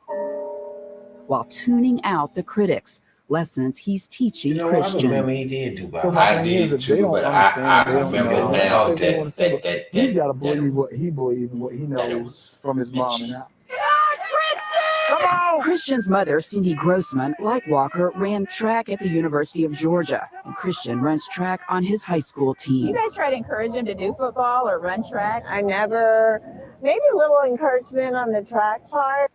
while tuning out the critics, lessons he's teaching You know, I remember Christian. he did do So ballet. my I thing is, did if they too, don't but understand, I they don't remember know. now Say they want to say, that but he's got to believe what he believes and what he knows from his mom and out. Come on! Christian's mother, Cindy Grossman, like Walker, ran track at the University of Georgia, and Christian runs track on his high school Did you team. guys try to encourage him to do football or run track? I never, maybe a little encouragement on the track part,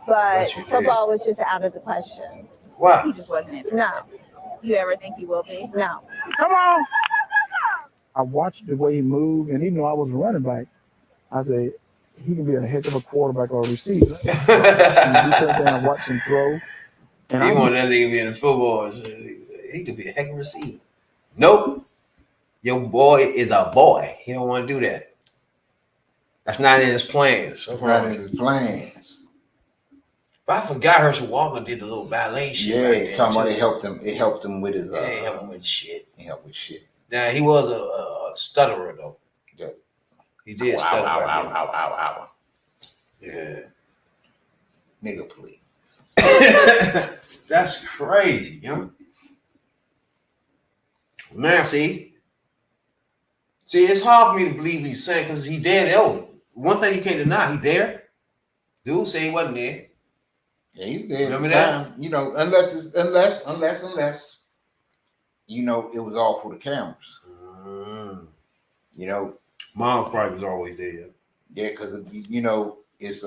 but football was just out of the question. Why? He just wasn't interested. No, Do you ever think he will be? no. Come on! I watched the way he moved, and he knew I was a running back. I said, he can be a heck of a quarterback or a receiver. You sat down and watched him throw. And He I wanted that nigga to be in football. He could be a heck of a receiver. Nope. Your boy is a boy. He don't want to do that. That's not in his plans. Not in his plans. But I forgot Herschel Walker did the little ballet shit. Yeah, talking about it helped him. It helped him with his. Yeah, it helped him with shit. It helped with shit. Now he was a stutterer though. Yeah. He did stutter. Ow. Yeah. Nigga, please. That's crazy, you know. Now, see, it's hard for me to believe he's saying because he dead elder. One thing you can't deny, he there. Dude say he wasn't there. Yeah, he did. Remember that? You know, unless, you know, it was all for the cameras. You know, Mom probably was always there. Yeah, because you know it's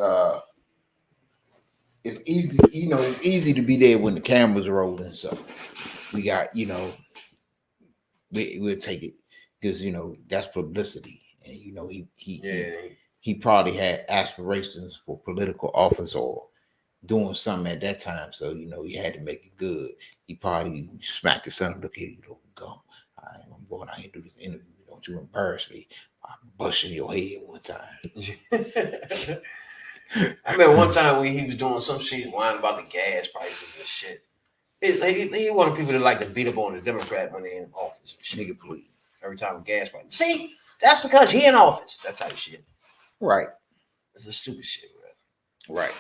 easy. You know, it's easy to be there when the cameras are rolling. So we got, you know, we'll take it because you know that's publicity, and you know he probably had aspirations for political office or doing something at that time. So you know he had to make it good. He probably smacked his son. Look here, you little gum. I'm going out here to do this interview. Don't you embarrass me. I'm busting your head one time. I remember one time when he was doing some shit, whining about the gas prices and shit. He wanted people to like to beat up on the Democrat when they're in office and shit. Nigga, please. Every time gas prices. See, that's because he in office. That type of shit. Right. It's a stupid shit, bro. Right.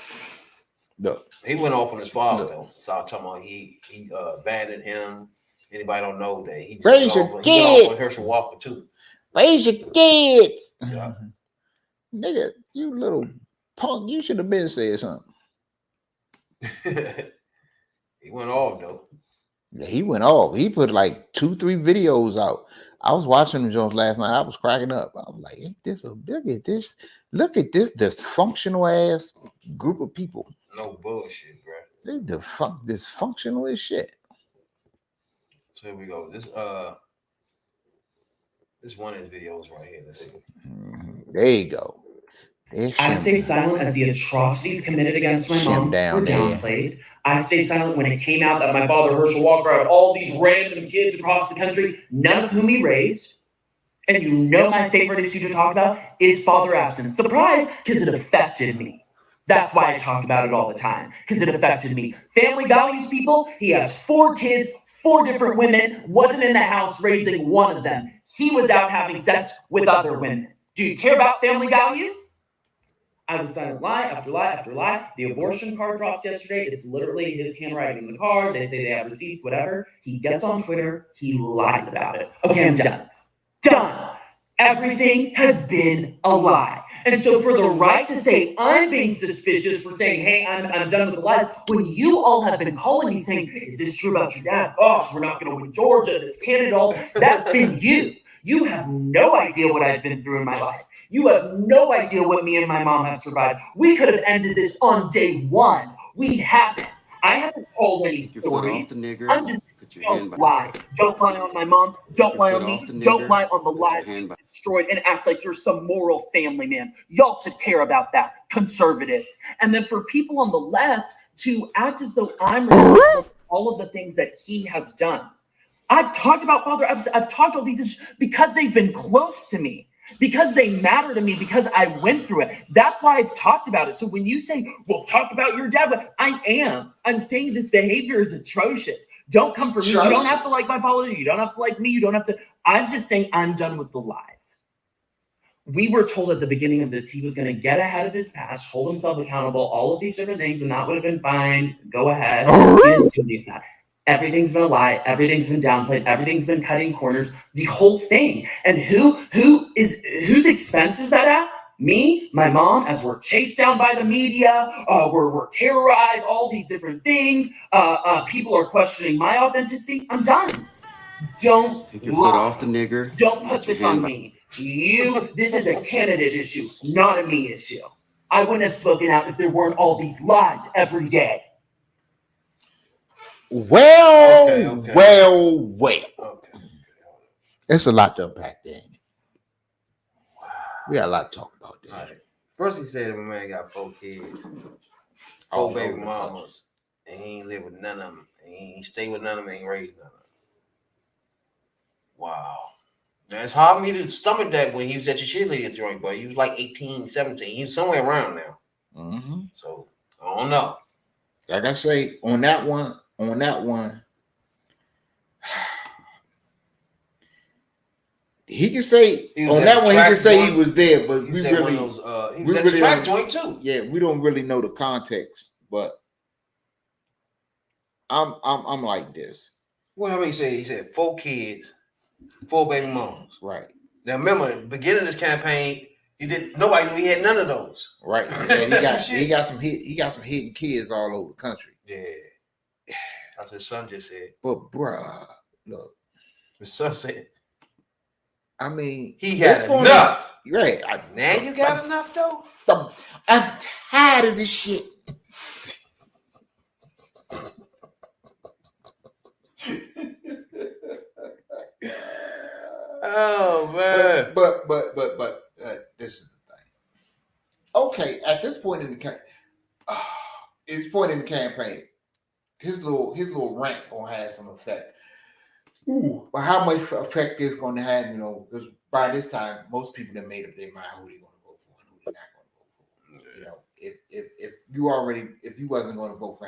Look. He went off on his father though. So I'm talking about he abandoned him. Anybody don't know that he raise your he kids. went off on Herschel Walker too. Raise your kids. Yeah. Nigga, you little punk. You should have been saying something. He went off though. Yeah, he went off. He put like 2-3 videos out. I was watching them Jones last night. I was cracking up. I was like, look at this dysfunctional ass group of people. No bullshit, bro. They dysfunctional as shit. So here we go. This one of his videos right here. Let's see. There you go. I stayed silent as the atrocities committed against my mom were downplayed. I stayed silent when it came out that my father, Herschel Walker, had all these random kids across the country, none of whom he raised. And you know my favorite issue to talk about is father absence. Surprise, because it affected me. That's why I talk about it all the time, because it affected me. Family values, people. He has 4 kids, 4 different women, wasn't in the house raising one of them. He was out having sex with other women. Do you care about family values? I was silent lie after lie after lie. The abortion card drops yesterday. It's literally his handwriting in the card. They say they have receipts, whatever. He gets on Twitter. He lies about it. Okay, I'm done. Done. Everything has been a lie. And so for the right to say I'm being suspicious for saying, hey, I'm done with the lies, when you all have been calling me saying, is this true about your dad? Gosh, we're not going to win Georgia, this candidate. That's been you. You have no idea what I've been through in my life. You have no idea what me and my mom have survived. We could have ended this on day 1. We haven't. I haven't told any stories. I'm just don't lie. Don't lie on my mom. Don't lie on me. Don't lie on the lives you destroyed and act like you're some moral family man. Y'all should care about that, conservatives. And then for people on the left to act as though I'm responsible for all of the things that he has done. I've talked about Father Epps. I've talked all these issues because they've been close to me, because they matter to me, because I went through it. That's why I've talked about it. So when you say, well, talk about your dad, but I'm saying this behavior is atrocious. Don't come for me. You don't have to like my politics. You don't have to like me. You don't have to. I'm just saying I'm done with the lies. We were told at the beginning of this, he was going to get ahead of his past, hold himself accountable, all of these different things, and that would have been fine. Go ahead. He didn't do any of that. Everything's been a lie. Everything's been downplayed. Everything's been cutting corners. The whole thing. And whose expense is that at? Me, my mom, as we're chased down by the media, we're terrorized, all these different things. People are questioning my authenticity. I'm done. Don't Take your foot off the nigger. Don't put this on me. This is a candidate issue, not a me issue. I wouldn't have spoken out if there weren't all these lies every day. Well. Okay. It's a lot to unpack there. We got a lot to talk about there. Right. First, he said my man got 4 kids, 4 baby mamas, and he ain't live with none of them. He ain't stay with none of them, ain't raised none of them. Wow. Now, it's hard for me to stomach that when he was at your cheerleader joint, but he was like 18, 17. He was somewhere around now. Mm-hmm. So, I don't know. Like I say, on that one, he can say he was there, but we really he was at the track joint too. Yeah, we don't really know the context, but I'm like this. What I mean, he said 4 kids, 4 baby mamas. Right. Now remember, at the beginning of this campaign, nobody knew he had none of those. Right. Yeah, he got some hidden kids all over the country. Yeah. That's what his son just said. But bruh, look. His son said. I mean, he had enough. Right. Now you got enough though? I'm tired of this shit. Oh man. But this is the thing. Okay, at this point in the campaign, his little rant gonna have some effect. Ooh, but how much effect it's gonna have, because by this time most people have made up their mind who they're gonna vote for and who they're not gonna vote for. If you wasn't gonna vote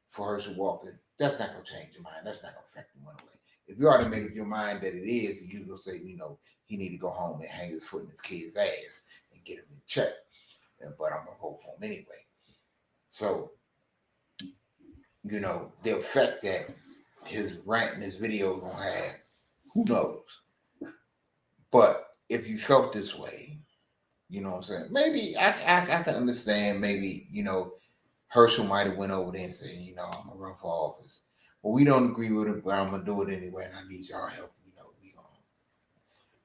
for Herschel Walker, that's not gonna change your mind. That's not gonna affect you one way. If you already made up your mind that it is, and you're gonna say, he need to go home and hang his foot in his kid's ass and get him in check. But I'm gonna vote for him anyway. So, the effect that his rant and his video gonna have, who knows? But if you felt this way, you know what I'm saying? Maybe I can understand. Maybe Herschel might have went over there and said, I'm gonna run for office. Well, we don't agree with it, but I'm gonna do it anyway, and I need y'all help.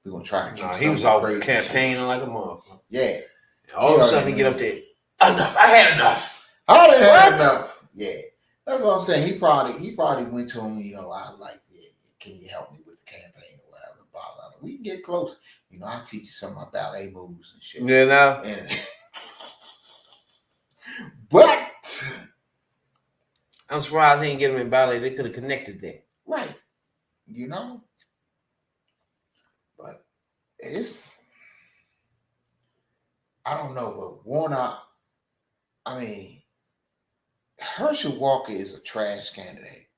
We're gonna try to keep. He was out campaigning like a motherfucker. Yeah. And all of a sudden, he get up there. Enough. I had enough. I done had enough. Yeah. That's what I'm saying. He probably went to him. I like, can you help me with the campaign or whatever? Blah blah blah. We can get close. I'll teach you some of my ballet moves and shit. Yeah. Now. But I'm surprised he didn't get him in ballet. They could have connected there. Right. But I don't know, but Warnock, Herschel Walker is a trash candidate.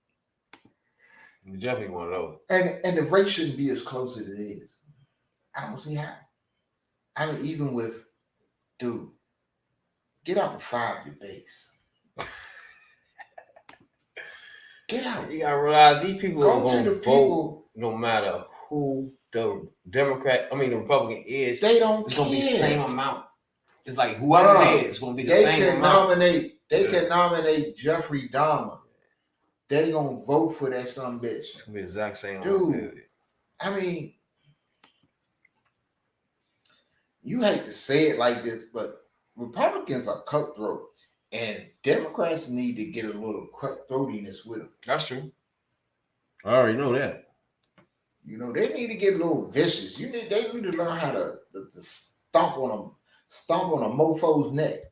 Definitely one of those. And the race shouldn't be as close as it is. I don't see how. Even with, dude, get out and fire your base. Get out. You gotta realize these people are going to vote no matter who the Republican is. They don't It's care. going to be the same amount. It's like whoever it is, it's going to be the same amount. They can nominate Jeffrey Dahmer. They're going to vote for that son bitch. It's going to be the exact same amount. Dude, you hate to say it like this, but Republicans are cutthroat. And Democrats need to get a little cutthroatiness with them. That's true. I already know that. They need to get a little vicious. They need to learn how to stomp on a mofo's neck.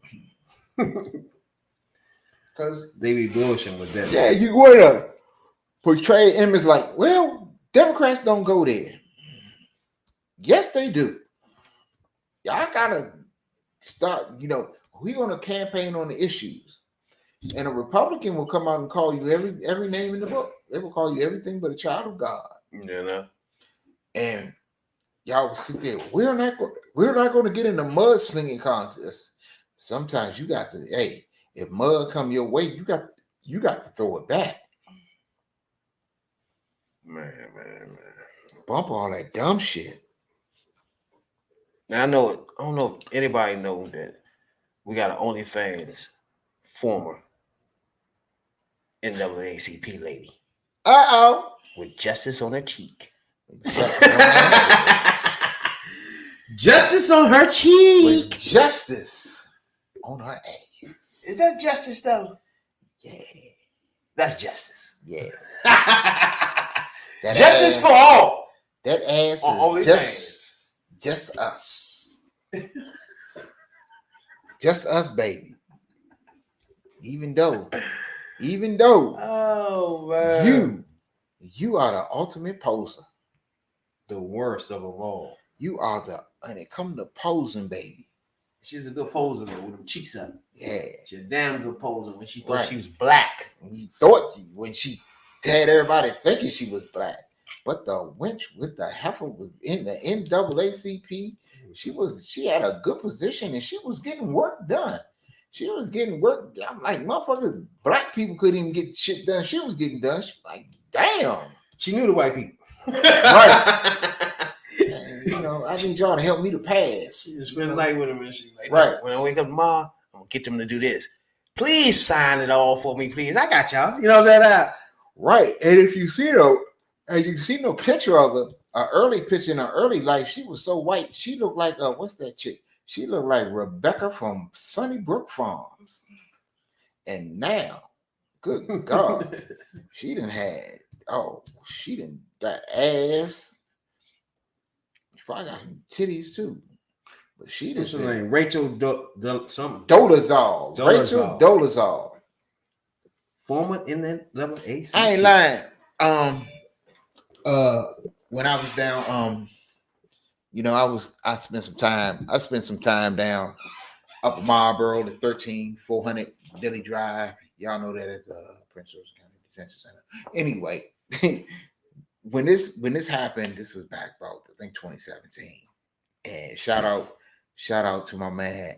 Because they be bullshitting with that. Yeah, you want to portray image like, well, Democrats don't go there. Yes, they do. Y'all gotta start. We're gonna campaign on the issues, and a Republican will come out and call you every name in the book. They will call you everything but a child of God. And y'all will sit there. We're not going to get in the mudslinging contest. Sometimes you got to. Hey, if mud come your way, you got to throw it back. Man. Bump all that dumb shit. Now I know it. I don't know if anybody knows that we got an OnlyFans former NAACP lady. With justice on her cheek. Justice on her cheek. With justice on her ass. Is that justice though? Yeah. That's justice. Yeah. Justice for all. That ass is just us. Just us, baby. Even though oh man, you are the ultimate poser. The worst of them all. You are and it comes to posing, baby. She's a good poser though, with them cheeks up. Yeah. She's a damn good poser when she thought she was black. When she had everybody thinking she was black. But the wench with the heifer was in the NAACP. She had a good position and she was getting work done. She was getting work. I'm like, motherfuckers, black people couldn't even get shit done. She was getting done. She's like, damn. She knew the white people. Right. And, I need y'all to help me to pass. She just spend the night with them and she like, right. When I wake up tomorrow, I'm gonna get them to do this. Please sign it all for me, please. I got y'all. You know that. Right. And if you see no picture of her, an early picture in her early life, she was so white. She looked like what's that chick? She looked like Rebecca from Sunnybrook Farms. And now, good God, she done got ass. She probably got some titties too. But she What's her done name? Rachel something. Dolezal. Rachel Dolezal. Former NAACP. I ain't lying. When I was down, I spent some time down up Marlboro, the 13400 Dilly Drive. Y'all know that as Prince George's County Detention Center. Anyway, when this happened, this was back about I think 2017. And shout out to my man,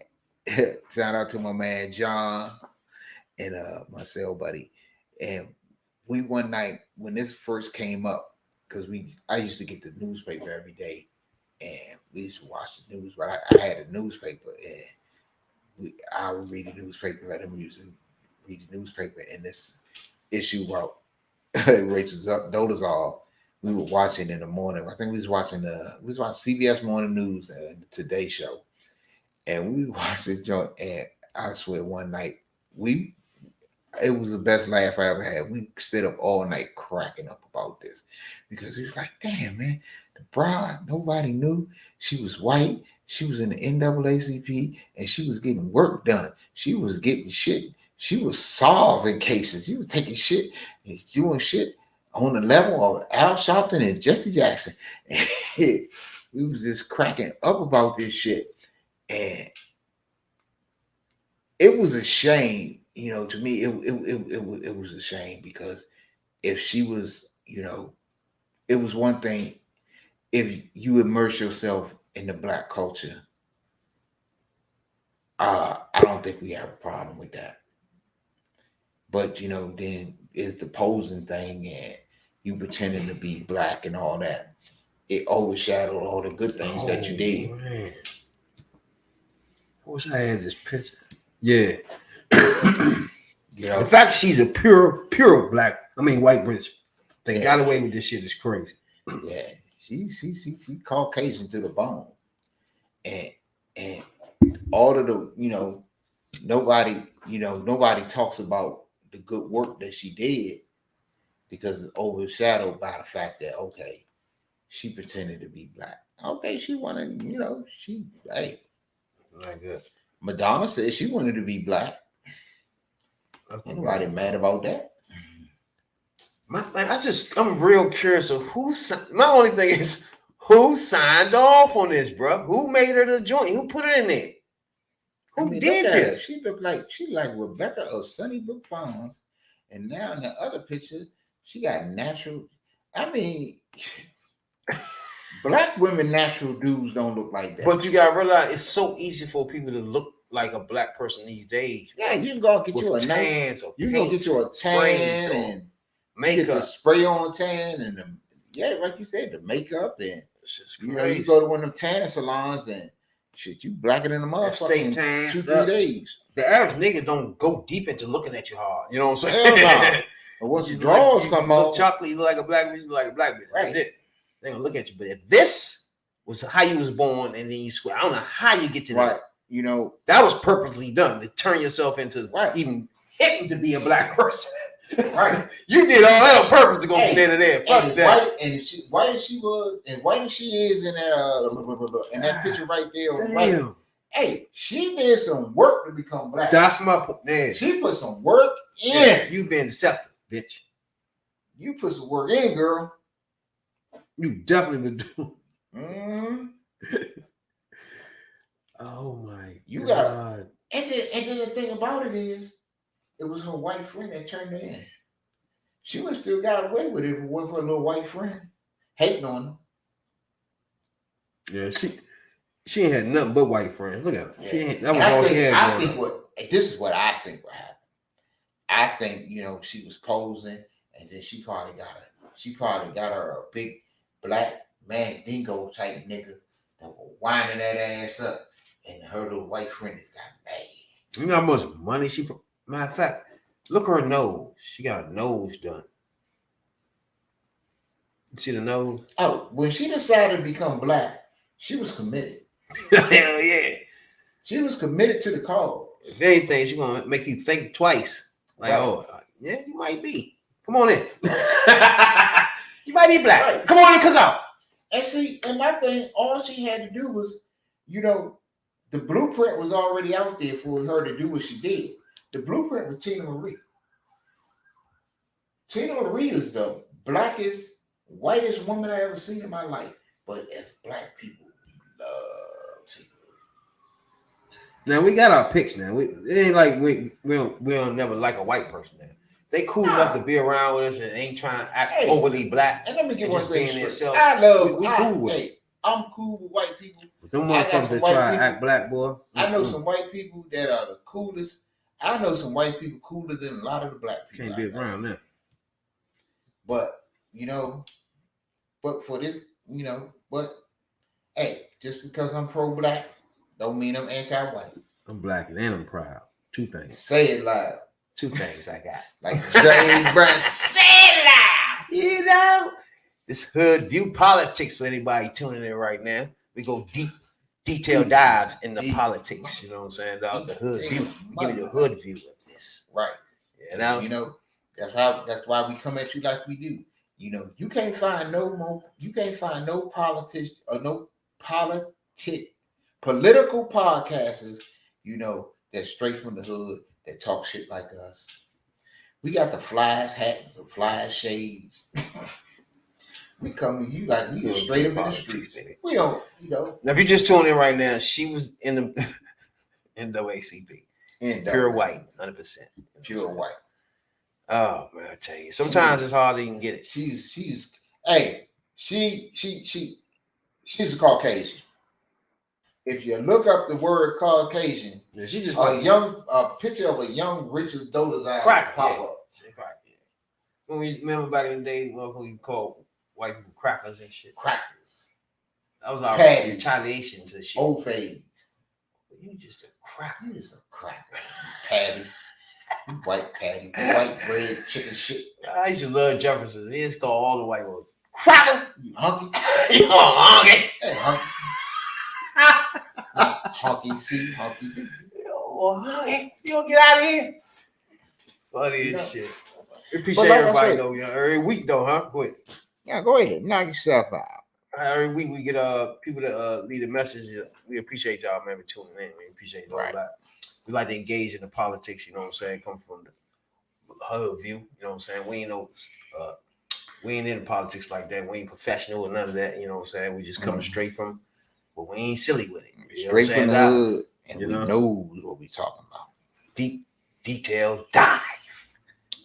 John and my cell buddy. And we one night when this first came up, because I used to get the newspaper every day, and we used to watch the news. But I had a newspaper, and I would read the newspaper. Let him read the newspaper. And this issue about Rachel Dolezal, we were watching in the morning. I think we was watching CBS Morning News and the Today Show, and we watched it. And I swear, one night it was the best laugh I ever had. We stayed up all night cracking up about this because it was like, damn, man, the broad, nobody knew she was white. She was in the NAACP and she was getting work done. She was getting shit. She was solving cases. She was taking shit and doing shit on the level of Al Sharpton and Jesse Jackson. We was just cracking up about this shit. And it was a shame. To me, it was a shame because if she was, it was one thing if you immerse yourself in the black culture. I don't think we have a problem with that. But then it's the posing thing and you pretending to be black and all that. It overshadowed all the good things that you did. Man. I wish I had this picture. Yeah. The fact she's a pure white British. They got away with this shit is crazy. Yeah, she Caucasian to the bone, and all of the nobody talks about the good work that she did because it's overshadowed by the fact that she pretended to be black. She wanted Not good. Madonna said she wanted to be black. Anybody mad about that? I'm real curious of my only thing is who signed off on this, bro? Who made her the joint? Who put it in there? Who did look at her. this? She looked like Rebecca of Sunnybrook Farms, and now in the other picture, she got natural. I mean, black women natural dudes don't look like that. But you gotta realize it's so easy for people to look like a black person these days. Yeah, you can go get you a tans nice. or You can go get you a tan and makeup, get the spray on tan, and like you said, the makeup, and crazy. you go to one of them tanning salons and shit, you blacker than a motherfucker in tan 2-3 days. The average nigga don't go deep into looking at you hard. You know what I'm saying? Hell no. But once the drawers come look on, chocolate, you look like a black bitch, you look like a black bitch. Right. That's it. They gonna look at you. But if this was how you was born and then you swear, I don't know how you get to that. You know, that was purposely done to turn yourself into even hitting to be a black person. Right. You did all that on purpose to go from there to there. Fuck that. White as she is in that picture right there. Damn. Hey, she did some work to become black. That's my point. Man. She put some work in. Yeah, you been deceptive, bitch. You put some work in, girl. You definitely been doing. Mm-hmm. Oh my you God. And then the thing about it is, it was her white friend that turned her in. She would have still got away with it if it wasn't for her little white friend hating on her. Yeah, she ain't had nothing but white friends. Look at her. Yeah. That was all she had. I think this is what I think what happened. I think she was posing, and then she probably got her a big black Mandingo type nigga that was winding that ass up, and her little white friend has got mad. You know how much money she. Matter of fact, look at her nose. She got a nose done. You see the nose? Oh, when she decided to become black, she was committed. Hell yeah. She was committed to the cause. If anything, she's gonna make you think twice. Like, yeah, you might be. Come on in. You might be black. Right. Come on in, cook out. And see, and my thing, all she had to do was, the blueprint was already out there for her to do what she did. The blueprint was Tina Marie. Tina Marie is the blackest, whitest woman I ever seen in my life. But as black people, we love Tina Marie. Now we got our picks. Now it ain't like we don't never like a white person. Now they cool enough to be around with us and ain't trying to act overly black. And let me get one thing straight. We cool with it. I'm cool with white people. But them motherfuckers that try to act black, boy. I know some white people that are the coolest. I know some white people cooler than a lot of the black people. Can't be around them. But but for this, but hey, just because I'm pro-black, don't mean I'm anti-white. I'm black and I'm proud. Two things. Say it loud. Two things I got. Like James Brown. Say it loud. This hood view politics for anybody tuning in right now. We go detailed dives in the politics. You know what I'm saying? Dog, the hood view. Give me the hood view of this. Right. Yeah, that's why we come at you like we do. You can't find no politics or no political podcasters, that's straight from the hood that talk shit like us. We got the flies hats, the flies shades. We come to you like we go straight up in the streets. We don't, Now, if you just tuned in right now, she was in the NAACP. Pure white, 100%. Pure white. Oh man, I tell you, sometimes it's hard to even get it. She's a Caucasian. If you look up the word Caucasian, she just a picture of a young Richard Dota's eyes pop up. When we remember back in the day, we called white people crackers and shit. Crackers. That was our retaliation to shit. Old phase. You just a cracker. You just a cracker. Patty. White patty. White bread, chicken shit. I used to love Jefferson. He just called all the white boys cracker. You hunky. You honky. Hey, hunky. Honky C, honky. Honky. You don't get out of here. Funny as shit. Appreciate everybody though. Every week though, huh? Go ahead. Yeah, go ahead. Knock yourself out. Every week we get people that leave a message. We appreciate y'all, man, for tuning in. We appreciate all that. We like to engage in the politics, you know what I'm saying? Come from her view. You know what I'm saying? We ain't no we ain't into politics like that. We ain't professional or none of that. You know what I'm saying? We just coming straight from, but we ain't silly with it. You know what I'm Straight from the saying? hood, and we know what we talking about. Deep, detailed dive.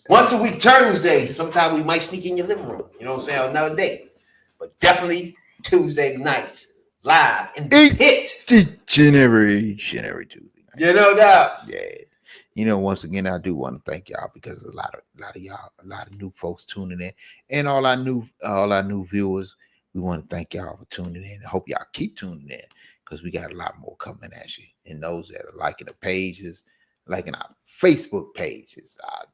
Once a week Tuesday. Sometimes we might sneak in your living room. You know what I'm saying? Another day, but definitely Tuesday nights live in the pit. Each and every Tuesday. You know that. Yeah. You know, once again, I do want to thank y'all because a lot of y'all, a lot of new folks tuning in, and all our new viewers. We want to thank y'all for tuning in. I hope y'all keep tuning in because we got a lot more coming at you. And those that are liking the pages, liking our Facebook pages, our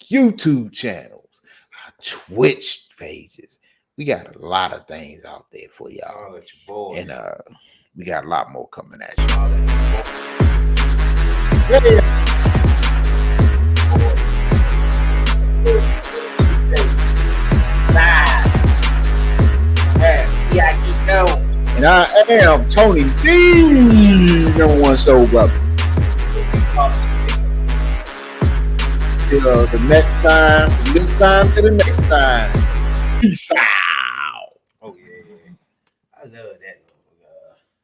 YouTube channels, our Twitch pages. We got a lot of things out there for y'all. And we got a lot more coming at you. And I am Tony D, number one soul brother. Till the next time, from this time to the next time. Peace out. Oh yeah. I love that.